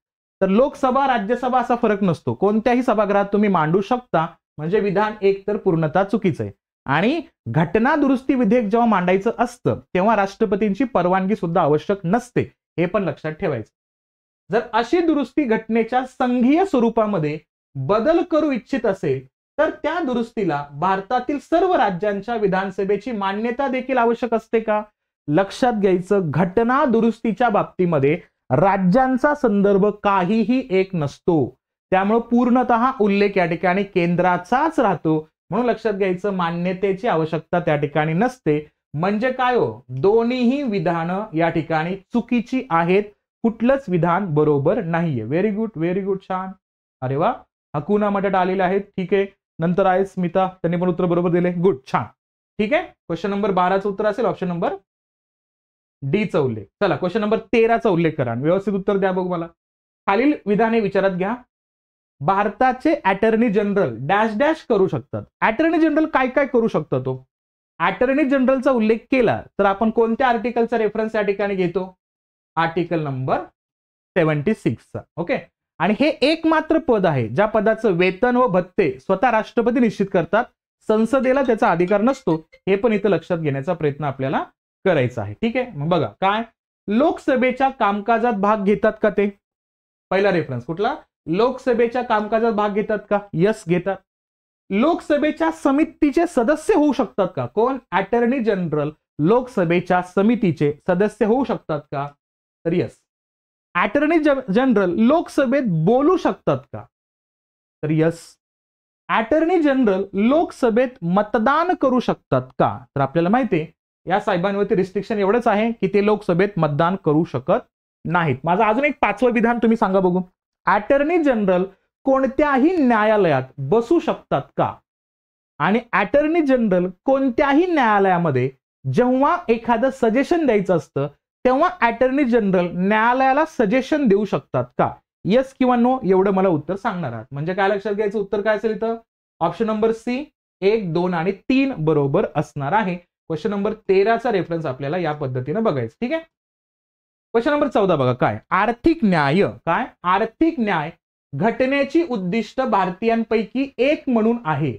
तर लोकसभा राज्यसभा असा फरक नसतो, कोणत्याही सभागृहात तुम्ही मांडू शकता. म्हणजे विधान 1 तर पूर्णतः चुकीचं आहे. आणि घटना दुरुस्ती विधेयक जेव्हा मांडायचं असतं तेव्हा राष्ट्रपतींची परवानगी सुद्धा आवश्यक नसते, हे पण लक्षात ठेवायचं. जर अशी दुरुस्ती घटनेच्या संघीय स्वरूपामध्ये बदल करू इच्छित असेल तर त्या दुरुस्तीला भारतातील सर्व राज्यांच्या विधानसभेची मान्यता देखील आवश्यक असते का? लक्षात घ्यायचं, घटना दुरुस्तीच्या बाबतीमध्ये राज्यांचा संदर्भ काहीही एक नसतो, त्यामुळे पूर्णतः उल्लेख या ठिकाणी केंद्राचाच राहतो. म्हणून लक्षात घ्यायचं, मान्यतेची आवश्यकता त्या ठिकाणी नसते. म्हणजे काय हो, दोन्हीही विधानं या ठिकाणी चुकीची आहेत, कुठलंच विधान बरोबर नाहीये. व्हेरी गुड, व्हेरी गुड, छान. अरे वा, हकुना मटाट आलेले आहेत. ठीक आहे, नंतर आहे स्मिता, त्यांनी पण उत्तर बरोबर दिले. गुड, छान. ठीक आहे, क्वेश्चन नंबर 12चं उत्तर असेल ऑप्शन नंबर डी चा उल्लेख. चला क्वेश्चन नंबर 13चा उल्लेख करा, व्यवस्थित उत्तर द्या बघू मला. खालील विधाने विचारात घ्या. भारताचे अटर्नी जनरल डॅश डॅश करू शकतात. अटर्नी जनरल काय काय करू शकतो? तो अटर्नी जनरलचा उल्लेख केला तर आपण कोणत्या आर्टिकलचा रेफरन्स या ठिकाणी घेतो? Article number 76चा. ओके, आणि हे एकमात्र पद आहे ज्या पदाचं वेतन व भत्ते स्वतः राष्ट्रपती निश्चित करतात, संसदेला त्याचा अधिकार नसतो. हे पण इथं लक्षात घेण्याचा प्रयत्न आपल्याला करायचा आहे. ठीक आहे, मग बघा काय, लोकसभेच्या कामकाजात भाग घेतात का ते? पहिला रेफरन्स कुठला? लोकसभेच्या कामकाजात भाग घेतात का? यस, घेतात. लोकसभेच्या समितीचे सदस्य होऊ शकतात का? कोण? अटर्नी जनरल लोकसभेच्या समितीचे सदस्य होऊ शकतात का? तर यस. अटर्नी जनरल लोकसभेत बोलू शकतात का? तर यस. अटर्नी जनरल लोकसभेत मतदान करू शकतात का? तर आपल्याला माहिती आहे या साहेबांवरती रिस्ट्रिक्शन एवढंच आहे की ते लोकसभेत मतदान करू शकत नाहीत. माझं अजून एक 5वं विधान तुम्ही सांगा बघू. अटर्नी जनरल कोणत्याही न्यायालयात बसू शकतात का? आणि अटर्नी जनरल कोणत्याही न्यायालयामध्ये जेव्हा एखादं सजेशन द्यायचं असतं तेव्हा अटर्नी जनरल न्यायालयाला सजेशन देऊ शकतात का? येस किंवा नो एवढं मला उत्तर सांगणार आहात. म्हणजे काय लक्षात घ्यायचं? उत्तर काय असेल इथं? ऑप्शन नंबर सी 1, 2 आणि 3 बरोबर असणार आहे. क्वेश्चन नंबर 13चा रेफरन्स आपल्याला या पद्धतीने बघायचं. ठीक आहे. क्वेश्चन नंबर 14 बघा. काय? आर्थिक न्याय. काय? आर्थिक न्याय घटनेची उद्दिष्ट भारतीयांपैकी एक म्हणून आहे.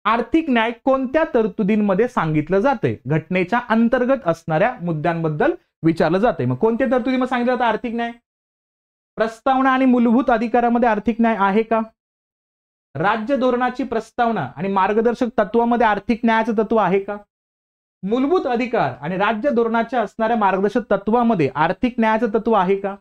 आर्थिक न्याय कोणत्या तरतुदींमध्ये सांगितलं जाते? घटनेच्या अंतर्गत असणाऱ्या मुद्द्यांबद्दल विचारलं जाते. मग कोणत्या तरतुदीमध्ये सांगितलं जातं आर्थिक न्याय? प्रस्तावना आणि मूलभूत अधिकारामध्ये आर्थिक न्याय आहे का? राज्य धोरणाची प्रस्तावना आणि मार्गदर्शक तत्वामध्ये आर्थिक न्यायाचं तत्व आहे का? मूलभूत अधिकार आणि राज्य धोरणाच्या असणाऱ्या मार्गदर्शक तत्वामध्ये आर्थिक न्यायाचं तत्व आहे का?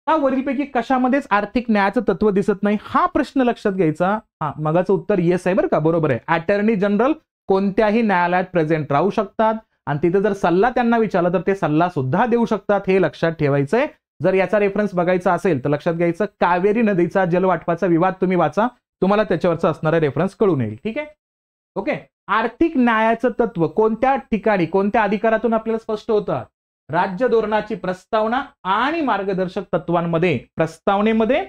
वरीलपैकी कशामध्येच आर्थिक न्यायाचं तत्व दिसत नाही? हा प्रश्न लक्षात घ्यायचा. हा मगाचं उत्तर येस आहे बरं का. बरोबर आहे. अटर्नी जनरल कोणत्याही न्यायालयात प्रेझेंट राहू शकतात आणि तिथे जर सल्ला त्यांना विचारला तर ते सल्ला सुद्धा देऊ शकतात. हे लक्षात ठेवायचंय. जर याचा रेफरन्स बघायचा असेल तर लक्षात घ्यायचं कावेरी नदीचा जलवाटपाचा विवाद तुम्ही वाचा, तुम्हाला त्याच्यावरचा असणारा रेफरन्स कळून येईल. ठीक आहे. ओके. आर्थिक न्यायाचं तत्व कोणत्या ठिकाणी कोणत्या अधिकारातून आपल्याला स्पष्ट होतं? राज्य धोरणाची प्रस्तावना आणि मार्गदर्शक तत्वांमध्ये, प्रस्तावनेमध्ये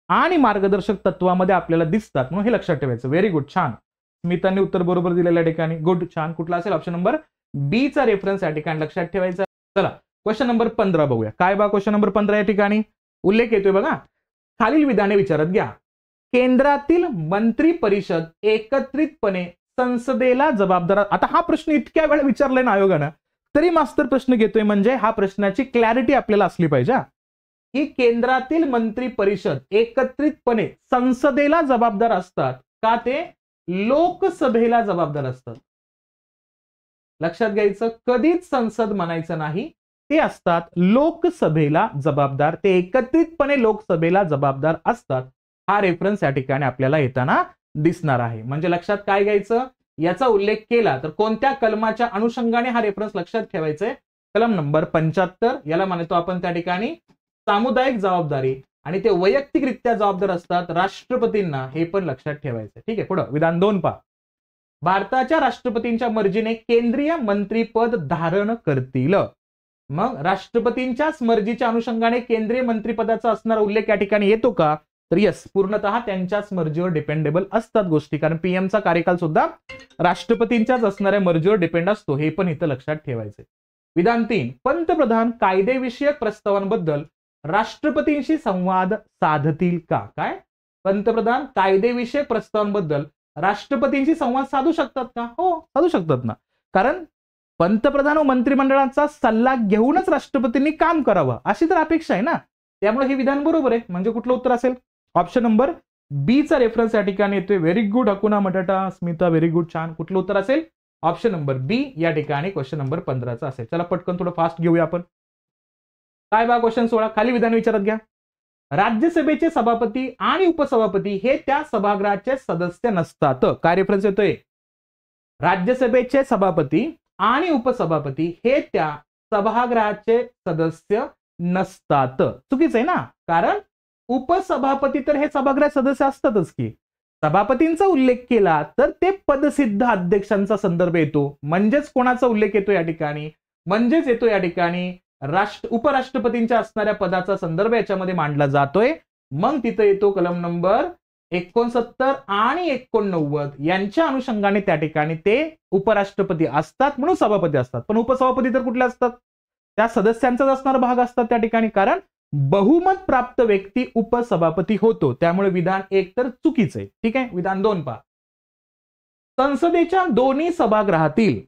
आणि मार्गदर्शक तत्वामध्ये आपल्याला दिसतात. म्हणून हे लक्षात ठेवायचं. Very good. छान. स्मितांनी उत्तर बरोबर दिलेल्या ठिकाणी गुड. छान. कुठला असेल? ऑप्शन नंबर बी चा रेफरन्स या ठिकाणी लक्षात ठेवायचा. चला क्वेश्चन नंबर 15 बघूया. काय बा क्वेश्चन नंबर 15 या ठिकाणी उल्लेख येतोय बघा. खालील विधाने विचारत घ्या. केंद्रातील मंत्री परिषद एकत्रितपणे संसदेला जबाबदार. आता हा प्रश्न इतक्या वेळा विचारलाय ना आयोगानं, तरी मास्तर प्रश्न घेतोय. म्हणजे हा प्रश्नाची क्लॅरिटी आपल्याला असली पाहिजे की केंद्रातील मंत्री परिषद एकत्रितपणे संसदेला जबाबदार असतात का ते लोकसभेला जबाबदार असतात? लक्षात घ्यायचं. कधीच संसद म्हणायचं नाही. ते असतात लोकसभेला जबाबदार. ते एकत्रितपणे लोकसभेला जबाबदार असतात. हा रेफरन्स या ठिकाणी आपल्याला येताना दिसणार आहे. म्हणजे लक्षात काय घ्यायचं? याचा उल्लेख केला तर कोणत्या कलमाच्या अनुषंगाने हा रेफरन्स लक्षात ठेवायचंय? कलम नंबर 75. याला म्हणतो आपण त्या ठिकाणी सामुदायिक जबाबदारी आणि ते वैयक्तिकरित्या जबाबदार असतात राष्ट्रपतींना. हे पण लक्षात ठेवायचं. ठीक आहे. पुढे विधान 2 पहा. भारताच्या राष्ट्रपतींच्या मर्जीने केंद्रीय मंत्रीपद धारण करतील. मग राष्ट्रपतींच्याच मर्जीच्या अनुषंगाने केंद्रीय मंत्रिपदाचा असणारा उल्लेख या ठिकाणी येतो का? तर यस, पूर्णतः त्यांच्याच मर्जीवर डिपेंडेबल असतात गोष्टी. कारण पीएमचा कार्यकाल सुद्धा राष्ट्रपतींच्याच असणाऱ्या मर्जीवर डिपेंड असतो. हे पण इथं लक्षात ठेवायचे. विधान 3. पंतप्रधान कायदेविषयक प्रस्तावांबद्दल राष्ट्रपतींशी संवाद साधतील का? काय? पंतप्रधान कायदेविषयक प्रस्तावांबद्दल राष्ट्रपतींशी संवाद साधू शकतात का? हो, साधू शकतात ना. कारण पंतप्रधान व मंत्रिमंडळाचा सल्ला घेऊनच राष्ट्रपतींनी काम करावं अशी तर अपेक्षा आहे ना. त्यामुळे हे विधान बरोबर आहे. म्हणजे कुठलं उत्तर असेल? ऑप्शन नंबर बी चा रेफरन्स या ठिकाणी येतोय. व्हेरी गुड हकुना मटाटा. Smita very good. छान. कुठलं उत्तर असेल? ऑप्शन नंबर बी या ठिकाणी क्वेश्चन नंबर 15चा असेल. चला पटकन थोडं फास्ट घेऊया आपण. काय बा क्वेश्चन 16. खाली विधान विचारत घ्या. राज्यसभेचे सभापती आणि उपसभापती हे त्या सभागृहाचे सदस्य नसतात. काय रेफरन्स येतोय? राज्यसभेचे सभापती आणि उपसभापती हे त्या सभागृहाचे सदस्य नसतात. चुकीचं आहे ना. कारण उपसभापती तर हे सभागृह सदस्य असतातच की. सभापतींचा उल्लेख केला तर ते पदसिद्ध अध्यक्षांचा संदर्भ येतो. म्हणजेच कोणाचा उल्लेख येतो या ठिकाणी? म्हणजेच येतो या ठिकाणी उपराष्ट्रपतींच्या असणाऱ्या पदाचा संदर्भ याच्यामध्ये मांडला जातोय. मग तिथं येतो कलम नंबर 69 आणि 89 यांच्या अनुषंगाने त्या ठिकाणी ते उपराष्ट्रपती असतात म्हणून सभापती असतात. पण उपसभापती तर कुठले असतात? त्या सदस्यांचाच असणारा भाग असतात त्या ठिकाणी. कारण बहुमत प्राप्त व्यक्ती उपसभापती होतो. त्यामुळे विधान 1 तर चुकीचं आहे. ठीक आहे. विधान 2 पहा. संसदेच्या दोन्ही सभागृहातील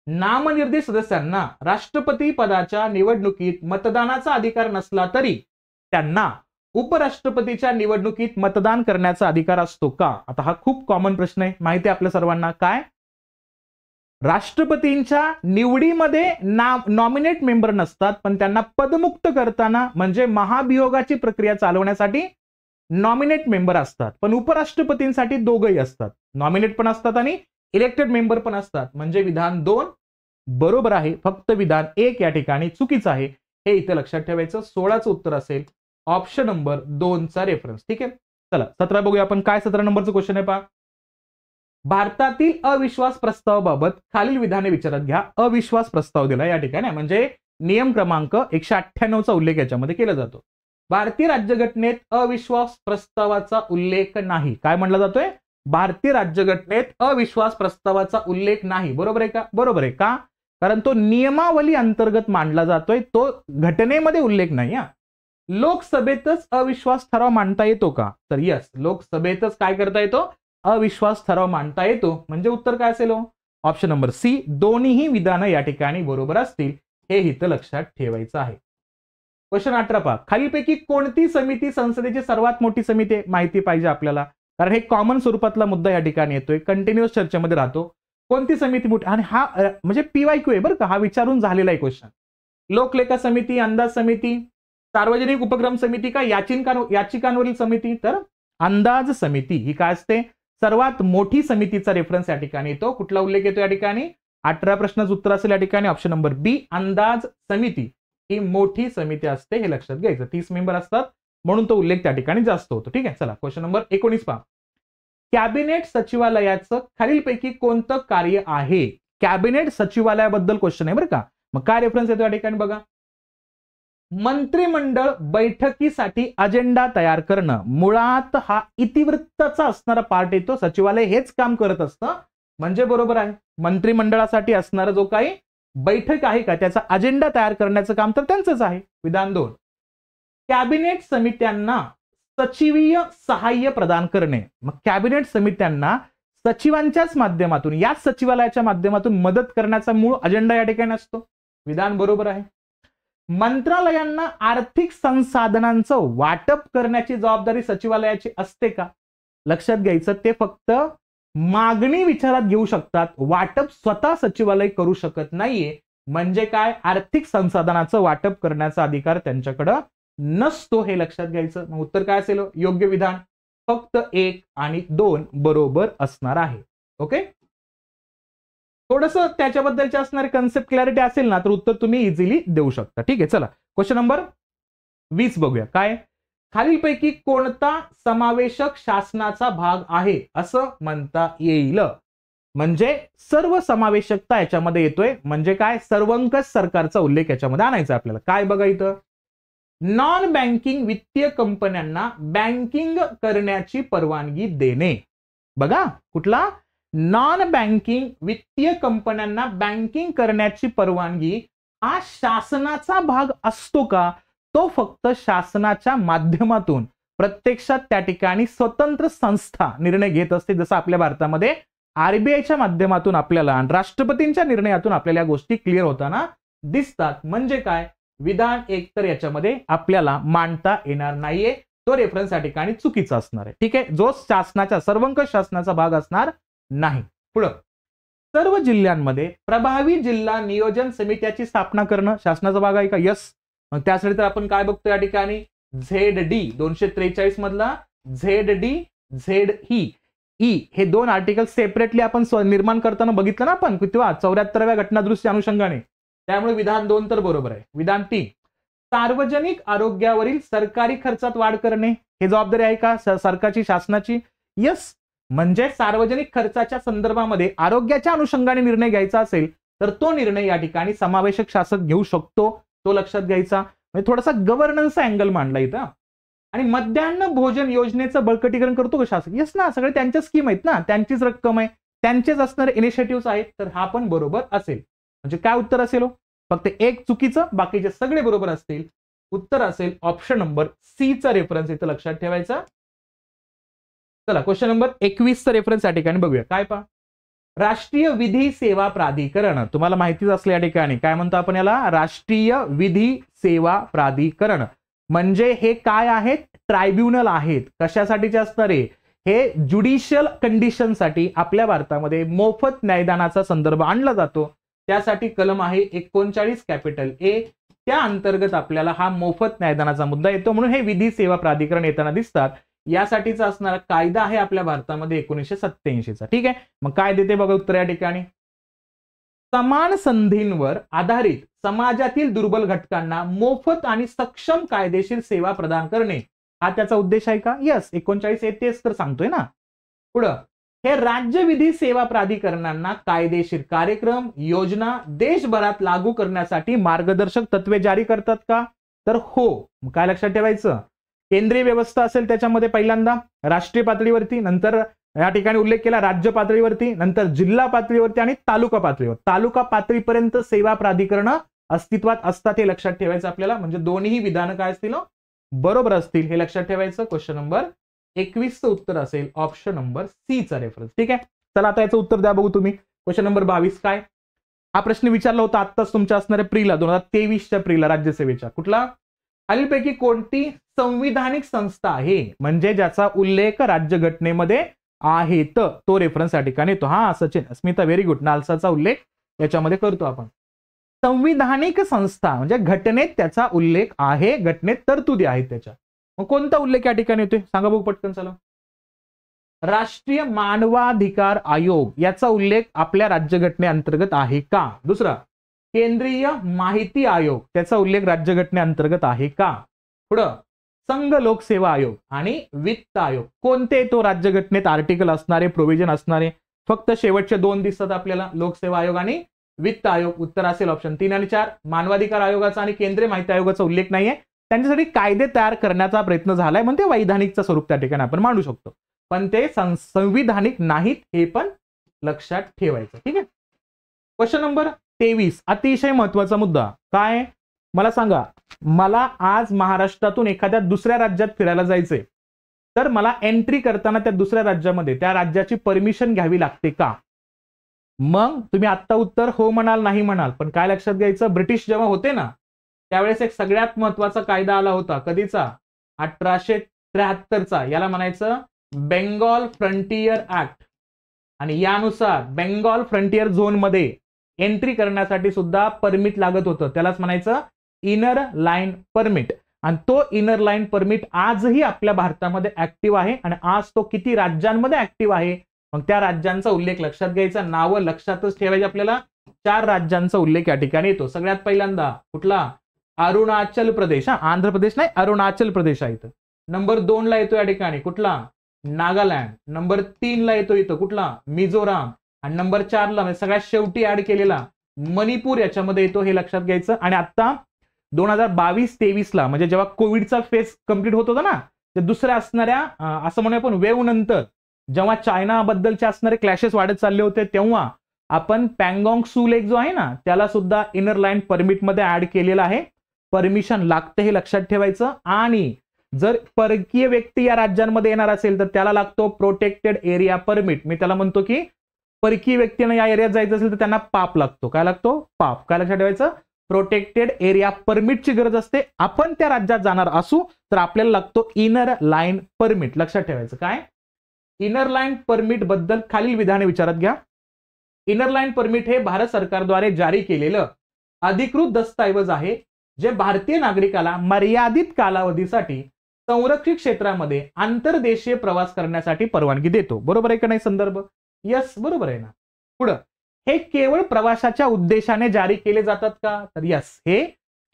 नामनिर्देशित सदस्यांना राष्ट्रपती पदाच्या निवडणुकीत मतदानाचा अधिकार नसला तरी त्यांना उपराष्ट्रपतीच्या निवडणुकीत मतदान करण्याचा अधिकार असतो का? आता हा खूप कॉमन प्रश्न आहे, माहिती आहे आपल्या सर्वांना. काय राष्ट्रपतींच्या निवडीमध्ये नॉमिनेट मेंबर नसतात, पण त्यांना पदमुक्त करताना म्हणजे महाभियोगाची प्रक्रिया चालवण्यासाठी नॉमिनेट मेंबर असतात. पण उपराष्ट्रपतींसाठी दोघंही असतात, नॉमिनेट पण असतात आणि इलेक्टेड मेंबर पण असतात. म्हणजे विधान 2 बरोबर आहे, फक्त विधान 1 या ठिकाणी चुकीचं आहे. हे इथे लक्षात ठेवायचं. 16चं उत्तर असेल ऑप्शन नंबर 2 चा रेफरन्स. ठीक आहे, चला 17 बघूया आपण. काय 17 नंबरचं क्वेश्चन आहे पहा. भारतातील अविश्वास प्रस्तावाबाबत खालील विधाने विचारात घ्या. अविश्वास प्रस्ताव दिला या ठिकाणी, म्हणजे नियम क्रमांक 198 चा उल्लेख याच्यामध्ये केला जातो. भारतीय राज्यघटनेत अविश्वास प्रस्तावाचा उल्लेख नाही. काय म्हणला जातोय? भारतीय राज्यघटनेत अविश्वास प्रस्तावाचा उल्लेख नाही. बरोबर आहे का? बरोबर आहे. का? कारण तो नियमावली अंतर्गत मांडला जातोय, तो घटनेमध्ये उल्लेख नाही. लोकसभेतच अविश्वास ठराव मांडता येतो का? तर यस, लोकसभेतच काय करता येतो? अविश्वास ठराव मांडता येतो. म्हणजे उत्तर काय असेल? Option number C. दोन्हीही विधानं या ठिकाणी बरोबर असतील, हे इथं लक्षात ठेवायचं आहे. क्वेश्चन 18 पहा. खालीलपैकी कोणती समिती संसदेची सर्वात मोठी समिती आहे? माहिती पाहिजे आपल्याला, कारण हे कॉमन स्वरूपातला मुद्दा या ठिकाणी येतोय, कंटिन्युअस चर्चेमध्ये राहतो. कोणती समिती मोठी? आणि हा म्हणजे PYQ आहे बरं का, हा विचारून झालेला आहे क्वेश्चन. लोकलेखा समिती, अंदाज समिती, सार्वजनिक उपक्रम समिती का याचिकांवरील समिती? तर अंदाज समिती ही काय असते? सर्वात मोठी समितीचा रेफरन्स या ठिकाणी येतो. कुठला उल्लेख येतो या ठिकाणी? 18 प्रश्नाचं उत्तर असेल या ठिकाणी ऑप्शन नंबर बी. अंदाज समिती ही मोठी समिती असते, हे लक्षात घ्यायचं. 30 मेंबर असतात म्हणून तो उल्लेख त्या ठिकाणी जास्त होतो. ठीक आहे, चला क्वेश्चन नंबर 19 पहा. कॅबिनेट सचिवालयाचं खालीलपैकी कोणतं कार्य आहे? कॅबिनेट सचिवालयाबद्दल क्वेश्चन आहे बरं का. मग काय रेफरन्स येतो या ठिकाणी बघा. मंत्रिमंडळ बैठकीसाठी अजेंडा तयार करणं. मुळात हा इतिवृत्ताचा असणारा पार्ट येतो. सचिवालय हेच काम करत असतं, म्हणजे बरोबर आहे. मंत्रिमंडळासाठी असणारा जो काही बैठक आहे का, त्याचा अजेंडा तयार करण्याचं काम तर त्यांचंच आहे. विधान 2. कॅबिनेट समित्यांना सचिवीय सहाय्य प्रदान करणे. मग कॅबिनेट समित्यांना सचिवांच्याच माध्यमातून, याच सचिवालयाच्या माध्यमातून मदत करण्याचा मूळ अजेंडा या ठिकाणी असतो. विधान बरोबर आहे. मंत्रालयांना आर्थिक संसाधनांचं वाटप करण्याची जबाबदारी सचिवालयाची असते का? लक्षात घ्यायचं, ते फक्त मागणी विचारात घेऊ शकतात, वाटप स्वतः सचिवालय करू शकत नाहीये. म्हणजे काय? आर्थिक संसाधनाचं वाटप करण्याचा अधिकार त्यांच्याकडे नसतो, हे लक्षात घ्यायचं. मग उत्तर काय असेल? योग्य विधान फक्त 1 आणि 2 बरोबर असणार आहे. ओके, थोडस त्याच्याबद्दलचे असणारे कन्सेप्ट क्लॅरिटी असेल ना, तर उत्तर तुम्ही इझिली देऊ शकता. ठीक आहे, चला क्वेश्चन नंबर 20 बघूया. काय? खालीलपैकी कोणता समावेशक शासनाचा भाग आहे असं म्हणता येईल? म्हणजे सर्व समावेशकता याच्यामध्ये येतोय. म्हणजे काय? सर्वंकष सरकारचा उल्लेख याच्यामध्ये आणायचा आपल्याला. काय बघा इथं, नॉन बँकिंग वित्तीय कंपन्यांना बँकिंग करण्याची परवानगी देणे. बघा, कुठला? नॉन बँकिंग वित्तीय कंपन्यांना बँकिंग करण्याची परवानगी हा शासनाचा भाग असतो का? तो फक्त शासनाच्या माध्यमातून, प्रत्यक्षात त्या ठिकाणी स्वतंत्र संस्था निर्णय घेत असते. जसं आपल्या भारतामध्ये RBIच्या माध्यमातून आपल्याला आणि राष्ट्रपतींच्या निर्णयातून आपल्याला या गोष्टी क्लिअर होताना दिसतात. म्हणजे काय? विधान 1 तर याच्यामध्ये आपल्याला मांडता येणार नाहीये, तो रेफरन्स या ठिकाणी चुकीचा असणार आहे. ठीक आहे, जो शासनाच्या सर्वंकष शासनाचा भाग असणार नाही. पुढं, सर्व जिल्ह्यांमध्ये प्रभावी जिल्हा नियोजन समित्याची स्थापना करणं शासनाचा भाग आहे का? यस. मग त्यासाठी तर आपण काय बघतो या ठिकाणी? ZD 243 मधला ZD ZE हे 2 आर्टिकल सेपरेटली आपण निर्माण करताना बघितलं ना आपण किंवा 74व्या घटनादुरुस्ती अनुषंगाने. त्यामुळे विधान 2 तर बरोबर आहे. विधान 3. सार्वजनिक आरोग्यावरील सरकारी खर्चात वाढ करणे हे जबाबदारी आहे का सरकारची, शासनाची? यस. म्हणजे सार्वजनिक खर्चाच्या संदर्भामध्ये आरोग्याच्या अनुषंगाने निर्णय घ्यायचा असेल तर तो निर्णय या ठिकाणी समावेशक शासक घेऊ शकतो, तो लक्षात घ्यायचा. म्हणजे थोडासा गव्हर्नन्सचा अँगल मांडला इथं. आणि मध्यान्ह भोजन योजनेचं बळकटीकरण करतो का शासक? यस ना, सगळे त्यांच्या स्कीम आहेत ना, त्यांचीच रक्कम आहे, त्यांचेच असणारे इनिशिएटिव्ह आहेत, तर हा पण बरोबर असेल. म्हणजे काय उत्तर असेल? फक्त 1 चुकीचं, बाकीचे सगळे बरोबर असतील. उत्तर असेल ऑप्शन नंबर सी चा रेफरन्स इथं लक्षात ठेवायचा. चला क्वेश्चन नंबर 21 चा रेफरन्स या ठिकाणी बघूया. काय पहा, राष्ट्रीय विधी सेवा प्राधिकरण. तुम्हाला माहितीच असलं या ठिकाणी काय म्हणतो आपण याला? राष्ट्रीय विधी सेवा प्राधिकरण. म्हणजे हे काय आहेत, ट्रायब्युनल आहेत. कशासाठीचे असणार आहे, हे ज्युडिशियल कंडिशनसाठी आपल्या भारतामध्ये मोफत न्यायदानाचा संदर्भ आणला जातो. त्यासाठी कलम आहे 39 कॅपिटल ए. त्या अंतर्गत आपल्याला हा मोफत न्यायदानाचा मुद्दा येतो. म्हणून हे विधी सेवा प्राधिकरण येताना दिसतात. यासाठीचा असणारा कायदा आहे आपल्या भारतामध्ये 1987चा. ठीक आहे, मग काय देते बघा उत्तर या ठिकाणी. समान संधींवर आधारित समाजातील दुर्बल घटकांना मोफत आणि सक्षम कायदेशीर सेवा प्रदान करणे हा त्याचा उद्देश आहे का. यस, 39 तेच तर सांगतोय ना. पुढं, हे राज्य विधी सेवा प्राधिकरणांना कायदेशीर कार्यक्रम योजना देशभरात लागू करण्यासाठी मार्गदर्शक तत्वे जारी करतात का. तर हो. काय लक्षात ठेवायचं, केंद्रीय व्यवस्था असेल त्याच्यामध्ये पहिल्यांदा राष्ट्रीय पातळीवरती, नंतर या ठिकाणी उल्लेख केला राज्य पातळीवरती, नंतर जिल्हा पातळीवरती आणि तालुका पातळीवर. तालुका पातळीपर्यंत सेवा प्राधिकरण अस्तित्वात असतात हे लक्षात ठेवायचं आपल्याला. म्हणजे दोन्ही विधान काय असतील, बरोबर असतील हे लक्षात ठेवायचं. क्वेश्चन नंबर 21चं उत्तर असेल ऑप्शन नंबर सी चा रेफरन्स. ठीक आहे, चला आता याचं उत्तर द्या बघू तुम्ही. क्वेश्चन नंबर 22 काय, हा प्रश्न विचारला होता आत्ताच तुमच्या असणाऱ्या प्रीला 2023च्या प्रीला राज्यसेवेच्या. कुठला, खालीलपैकी कोणती संविधानिक संस्था आहे म्हणजे ज्याचा उल्लेख राज्यघटनेमध्ये आहे, तो रेफरन्स या ठिकाणी येतो. हा सचिन, स्मिता, व्हेरी गुड. नालसाचा उल्लेख याच्यामध्ये करतो आपण. संविधानिक संस्था म्हणजे घटनेत त्याचा उल्लेख आहे, घटनेत तरतुदी आहेत त्याच्या. मग कोणता उल्लेख या ठिकाणी येतोय सांगा बघू पटकन. चला, राष्ट्रीय मानवाधिकार आयोग याचा उल्लेख आपल्या राज्यघटनेअंतर्गत आहे का. दुसरा, केंद्रीय माहिती आयोग त्याचा उल्लेख राज्यघटनेअंतर्गत आहे का. पुढं, संघ लोकसेवा आयोग आणि वित्त आयोग कोणते, तो राज्यघटनेत आर्टिकल असणारे, प्रोव्हिजन असणारे. फक्त शेवटचे दोन दिसतात आपल्याला, लोकसेवा आयोग आणि वित्त आयोग. उत्तर असेल ऑप्शन 3 आणि 4. मानवाधिकार आयोगाचा आणि केंद्रीय माहिती आयोगाचा उल्लेख नाहीये. त्यांच्यासाठी कायदे तयार करण्याचा प्रयत्न झालाय, म्हणजे ते वैधानिकचं स्वरूप त्या ठिकाणी आपण मांडू शकतो, पण ते संविधानिक नाहीत हे पण लक्षात ठेवायचं. ठीक आहे, क्वेश्चन नंबर 23 अतिशय महत्वाचा मुद्दा. काय, मला सांगा, मला आज महाराष्ट्रातून एखाद्या दुसऱ्या राज्यात फिरायला जायचंय, तर मला एंट्री करताना त्या दुसऱ्या राज्यामध्ये त्या राज्याची परमिशन घ्यावी लागते का. मग तुम्ही आत्ता उत्तर हो म्हणाल, नाही म्हणाल, पण काय लक्षात घ्यायचं, ब्रिटिश जेव्हा होते ना त्यावेळेस एक सगळ्यात महत्वाचा कायदा आला होता. कधीचा, 1873चा. याला म्हणायचं बेंगॉल फ्रंटियर ऍक्ट. आणि यानुसार बेंगॉल फ्रंटियर झोन मध्ये एंट्री करण्यासाठी सुद्धा परमिट लागत होतं. त्यालाच म्हणायचं इनर लाईन परमिट. आणि तो इनर लाईन परमिट आजही आपल्या भारतामध्ये ऍक्टिव्ह आहे. आणि आज तो किती राज्यांमध्ये ऍक्टिव्ह आहे, मग त्या राज्यांचा उल्लेख लक्षात घ्यायचा. नावं लक्षातच ठेवायची आपल्याला. 4 राज्यांचा उल्लेख या ठिकाणी येतो. सगळ्यात पहिल्यांदा कुठला, अरुणाचल प्रदेश. आंध्र प्रदेश नाही, अरुणाचल प्रदेश आहे इथं. नंबर 2 ला येतो या ठिकाणी कुठला, नागालँड. नंबर 3 ला येतो इथं कुठला, मिझोराम. आणि नंबर 4 ला म्हणजे सगळ्यात शेवटी ऍड केलेला मणिपूर याच्यामध्ये येतो, हे लक्षात घ्यायचं. आणि आता 2022-23 ला म्हणजे जेव्हा कोविडचा फेज कंप्लीट होत होता ना, ते दुसऱ्या असणाऱ्या असं म्हणूया आपण वेव्ह नंतर जेव्हा चायना बद्दलचे असणारे क्लॅशेस वाढत चालले होते, तेव्हा आपण पँगॉंग सू लेक जो आहे ना त्याला सुद्धा इनर लाईन परमिट मध्ये ऍड केलेला आहे. परमिशन लागते हे लक्षात ठेवायचं. आणि जर परकीय व्यक्ती या राज्यांमध्ये येणार असेल तर त्याला लागतो प्रोटेक्टेड एरिया परमिट. मी त्याला म्हणतो की परकीय व्यक्तीने या एरियात जायचं असेल तर त्यांना पाप लागतो. काय लागतो, पाप. काय लक्षात ठेवायचं, प्रोटेक्टेड एरिया परमिटची गरज असते. आपण त्या राज्यात जाणार असू तर आपल्याला लागतो इनर लाईन परमिट. लक्षात ठेवायचं. काय, इनर लाईन परमिट बद्दल खालील विधाने विचारात घ्या. इनर लाईन परमिट हे भारत सरकारद्वारे जारी केलेलं अधिकृत दस्तऐवज आहे जे भारतीय नागरिकाला मर्यादित कालावधीसाठी संरक्षित क्षेत्रामध्ये आंतरदेशीय प्रवास करण्यासाठी परवानगी देतो. बरोबर आहे का नाही संदर्भ. यस, बरोबर आहे ना. पुढं, हे केवळ प्रवासाच्या उद्देशाने जारी केले जातात का. तर यस, हे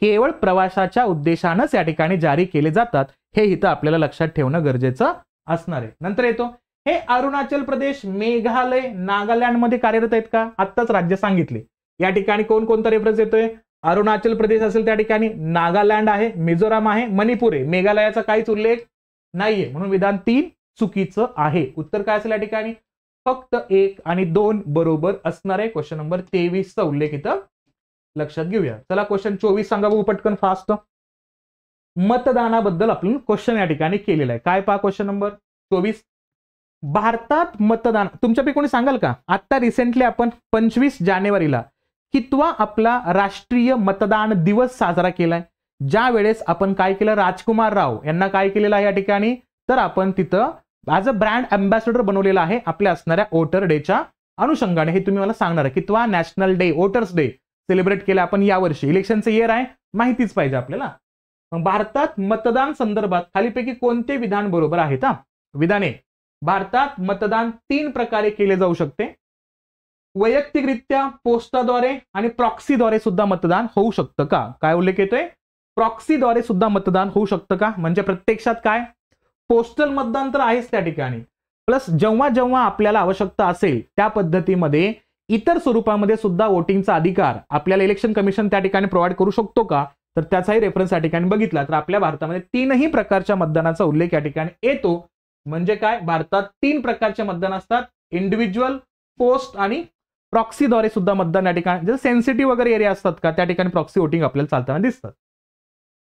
केवळ प्रवासाच्या उद्देशानंच या ठिकाणी जारी केले जातात. हे इथं आपल्याला लक्षात ठेवणं गरजेचं असणार आहे. नंतर येतो, हे अरुणाचल प्रदेश, मेघालय, नागालँड मध्ये कार्यरत आहेत का. आत्ताच राज्य सांगितले. या ठिकाणी कोणकोणता रेफरन्स येतोय, अरुणाचल प्रदेश असेल त्या ठिकाणी नागालँड आहे, मिझोराम आहे, मणिपूर आहे. मेघालयाचा काहीच उल्लेख नाहीये, म्हणून विधान 3 चुकीचं आहे. उत्तर काय असेल या ठिकाणी, फक्त 1 आणि 2 बरोबर असणार आहे. क्वेश्चन नंबर 23चा उल्लेख इथं लक्षात घेऊया. चला क्वेश्चन 24 सांगा बघू पटकन फास्ट. मतदानाबद्दल आपण क्वेश्चन या ठिकाणी केलेला आहे. काय पहा क्वेश्चन नंबर 24, भारतात मतदान, तुमच्यापैकी कोणी सांगाल का, आता रिसेंटली आपण 25 जानेवारीला कितवा आपला राष्ट्रीय मतदान दिवस साजरा केलाय. ज्या वेळेस आपण काय केलं, राजकुमार राव यांना काय केलेलं आहे या ठिकाणी, तर आपण तिथं ॲज अ ब्रँड अँबॅसेडर बनवलेला आहे आपल्या असणाऱ्या वोटर डेच्या अनुषंगाने. हे तुम्ही मला सांगणार आहे कितवा national day, voters day celebrate केला आपण यावर्षी. इलेक्शनचं इयर आहे, माहितीच पाहिजे आपल्याला. भारतात मतदान संदर्भात खालीपैकी कोणते विधान बरोबर आहेत? विधाने, भारतात मतदान 3 प्रकारे केले जाऊ शकते. वैयक्तिकरित्या, पोस्टाद्वारे आणि प्रॉक्सीद्वारे सुद्धा मतदान होऊ शकतं का? काय उल्लेख येतोय? प्रॉक्सीद्वारे सुद्धा मतदान होऊ शकतं का? म्हणजे प्रत्यक्षात काय, पोस्टल मतदान तर आहेच त्या ठिकाणी, प्लस जेव्हा जेव्हा आपल्याला आवश्यकता असेल त्या पद्धतीमध्ये इतर स्वरूपामध्ये सुद्धा वोटिंगचा अधिकार आपल्याला इलेक्शन कमिशन त्या ठिकाणी प्रोव्हाइड करू शकतो का? तर त्याचाही रेफरन्स या ठिकाणी बघितला तर आपल्या भारतामध्ये 3ही प्रकारच्या मतदानाचा उल्लेख या ठिकाणी येतो. म्हणजे काय, भारतात 3 प्रकारचे मतदान असतात, इंडिव्हिज्युअल, पोस्ट आणि प्रॉक्सीद्वारे सुद्धा मतदान या ठिकाणी. जर सेन्सिटिव्ह वगैरे एरिया असतात का त्या ठिकाणी प्रॉक्सी वोटिंग आपल्याला चालताना दिसतात.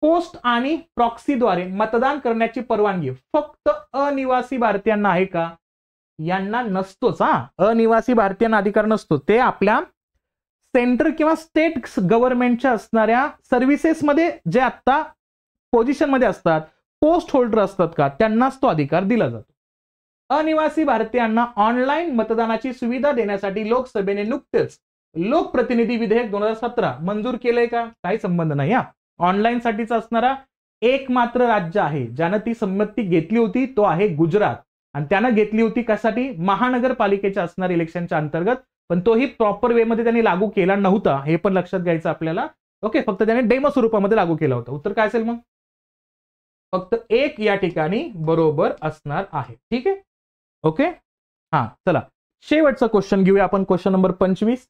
पोस्ट आणि प्रॉक्सीद्वारे मतदान करण्याची परवानगी फक्त अनिवासी भारतीयांना आहे का? यांना नसतोच. अनिवासी भारतीयांना अधिकार नसतो. ते आपल्या सेंट्रल किंवा स्टेट गव्हर्नमेंटच्या असणाऱ्या सर्व्हिसेसमध्ये जे आता पोझिशनमध्ये असतात, पोस्ट होल्डर असतात का, त्यांनाच तो अधिकार दिला जातो. अनिवासी भारतीयांना ऑनलाईन मतदानाची सुविधा देण्यासाठी लोकसभेने नुकतेच लोकप्रतिनिधी विधेयक 2017 मंजूर केलंय का? काही संबंध नाही. ऑनलाईन साठीचा असणारा एकमात्र राज्य आहे ज्यानं ती संमती घेतली होती तो आहे गुजरात. आणि त्यानं घेतली होती कशासाठी? महानगरपालिकेच्या असणाऱ्या इलेक्शनच्या अंतर्गत. पण तोही प्रॉपर वे मध्ये त्यांनी लागू केला नव्हता, हे पण लक्षात घ्यायचं आपल्याला. ओके, फक्त त्याने डेमो स्वरूपामध्ये लागू केला होता. उत्तर काय असेल मग? फक्त 1 या ठिकाणी बरोबर असणार आहे. ठीक आहे, ओके. चला शेवटचा क्वेश्चन घेऊया आपण. Question number 25.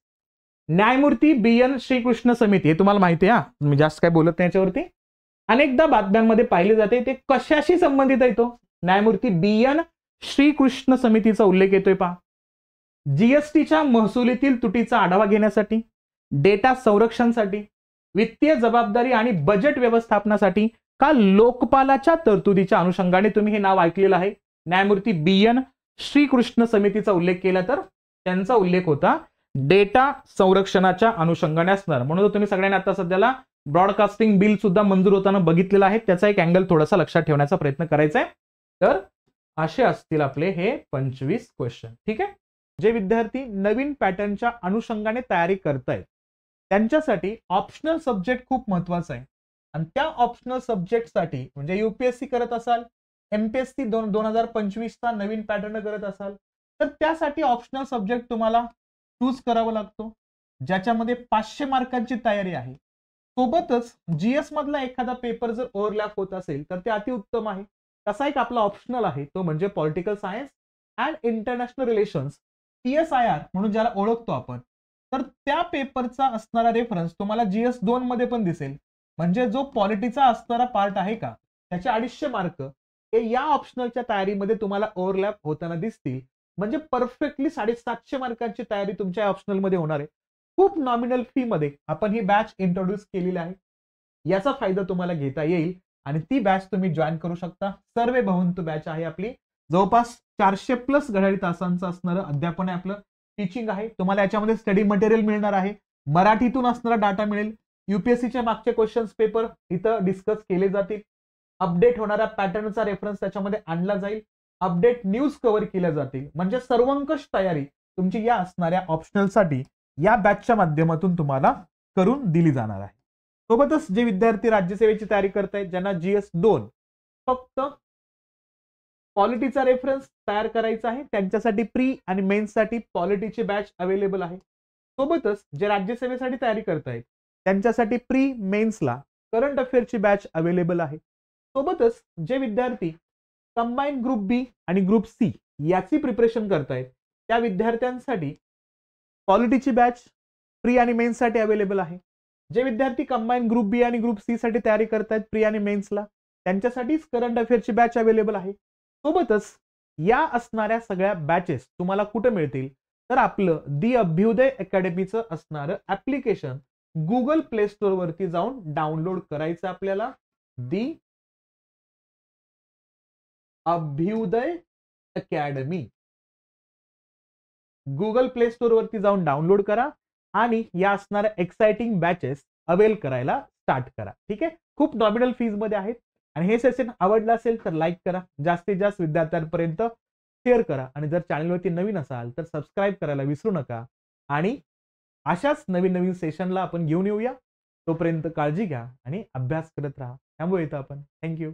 न्यायमूर्ती BN श्रीकृष्ण समिती, हे तुम्हाला माहिती आहे, मी जास्त काय बोलत नाही याच्यावरती. अनेकदा बातम्यांमध्ये पाहिले जाते, ते कशाशी संबंधित आहे? तो न्यायमूर्ती BN श्रीकृष्ण समितीचा उल्लेख येतोय पहा. जीएसटीच्या महसुलीतील तुटीचा आढावा घेण्यासाठी, डेटा संरक्षणासाठी, वित्तीय जबाबदारी आणि बजेट व्यवस्थापनासाठी का लोकपालाच्या तरतुदीच्या अनुषंगाने तुम्ही हे नाव ऐकलेलं आहे. न्यायमूर्ती BN श्रीकृष्ण समितीचा उल्लेख केला तर त्यांचा उल्लेख होता डेटा संरक्षणाच्या अनुषंगाने असणार. म्हणून तुम्ही सगळ्यांनी आता सध्याला ब्रॉडकास्टिंग बिल सुद्धा मंजूर होताना बघितलेला आहे, त्याचा एक अँगल थोडासा लक्षात ठेवण्याचा प्रयत्न करायचा आहे. तर असे असतील आपले हे 25 क्वेश्चन. ठीक आहे. जे विद्यार्थी नवीन पॅटर्नच्या अनुषंगाने तयारी करतायत त्यांच्यासाठी ऑप्शनल सब्जेक्ट खूप महत्वाचा आहे. आणि त्या ऑप्शनल सब्जेक्टसाठी म्हणजे UPSC करत असाल, MPSC 2025चा नवीन पॅटर्न करत असाल, तर त्यासाठी ऑप्शनल सब्जेक्ट तुम्हाला चूज करावा लागतो, ज्याच्यामध्ये 500 मार्कांची तयारी आहे. सोबतच GS मधला एखादा पेपर जर ओव्हरलॅप होत असेल तर ते अतिउत्तम आहे. तसा एक आपला ऑप्शनल आहे, तो म्हणजे political science and international relations, PSIR म्हणून ज्याला ओळखतो आपण. तर त्या पेपरचा असणारा रेफरन्स तुम्हाला GS 2 मध्ये पण दिसेल. म्हणजे जो पॉलिटीचा असणारा पार्ट आहे का, त्याचे 250 मार्क हे या ऑप्शनलच्या तयारीमध्ये तुम्हाला ओव्हरलॅप होताना दिसतील. म्हणजे परफेक्टली 750 मार्कांची तयारी तुमच्या ऑप्शनल मध्ये होणार आहे. खूप नॉमिनल फी मध्ये आपण ही बॅच इंट्रोड्यूस केलेली आहे. याचा फायदा तुम्हाला घेता येईल आणि ती बॅच तुम्ही जॉईन करू शकता. सर्वे भवंतु बॅच आहे आपली. जवळपास 400+ घड्याळी तासांचं असणारं अध्यापन आहे आपलं, टीचिंग आहे. तुम्हाला याच्यामध्ये स्टडी मटेरियल मिळणार आहे, मराठीतून असणारा डाटा मिळेल, UPSCचे मागचे क्वेश्चन्स पेपर इथं डिस्कस केले जातील, अपडेट होणाऱ्या पॅटर्नचा रेफरन्स त्याच्यामध्ये आणला जाईल, अपडेट न्यूज कव्हर केल्या जातील. म्हणजे सर्वंकष तयारी तुमची या असणाऱ्या ऑप्शनलसाठी या बॅचच्या माध्यमातून तुम्हाला करून दिली जाणार आहे. सोबतच जे विद्यार्थी राज्यसेवेची तयारी करतायत, ज्यांना GS 2 फक्त पॉलिटीचा रेफरन्स तयार करायचा आहे, त्यांच्यासाठी प्री आणि मेन्ससाठी पॉलिटीची बॅच अवेलेबल आहे. सोबतच जे राज्यसेवेसाठी तयारी करतायत त्यांच्यासाठी प्री मेन्सला करंट अफेअरची बॅच अवेलेबल आहे. सोबतच जे विद्यार्थी कंबाईन ग्रुप बी आणि ग्रुप सी याची प्रिपरेशन करतायत त्या विद्यार्थ्यांसाठी पॉलिटीची बॅच प्री आणि मेन्ससाठी अवेलेबल आहे. जे विद्यार्थी कंबाईन ग्रुप बी आणि ग्रुप सी साठी तयारी करतायत प्री आणि मेन्सला, त्यांच्यासाठीच करंट अफेअरची बॅच अवेलेबल आहे. सोबतच या असणाऱ्या सगळ्या बॅचेस तुम्हाला कुठे मिळतील तर आपलं दी अभ्युदय अकॅडमीचं असणारं ऍप्लिकेशन गुगल प्ले स्टोअर वरती जाऊन डाउनलोड करायचं आपल्याला. The Abhyudaya academy Google Play Store वरती जाऊन डाउनलोड करा आणि या असणाऱ्या एक्साइटिंग बॅचेस अवेल करायला स्टार्ट करा. ठीक आहे. खूप नॉमिनल फीजमध्ये आहेत. आणि हे सेशन आवडलं असेल तर लाईक करा, जास्तीत जास्त विद्यार्थ्यांपर्यंत शेअर करा आणि जर चॅनलवरती नवीन असाल तर सबस्क्राईब करायला विसरू नका. आणि अशाच नवीन नवीन सेशनला आपण घेऊन येऊया. तोपर्यंत काळजी घ्या आणि अभ्यास करत राहा. थांबूया इथं आपण. Thank you.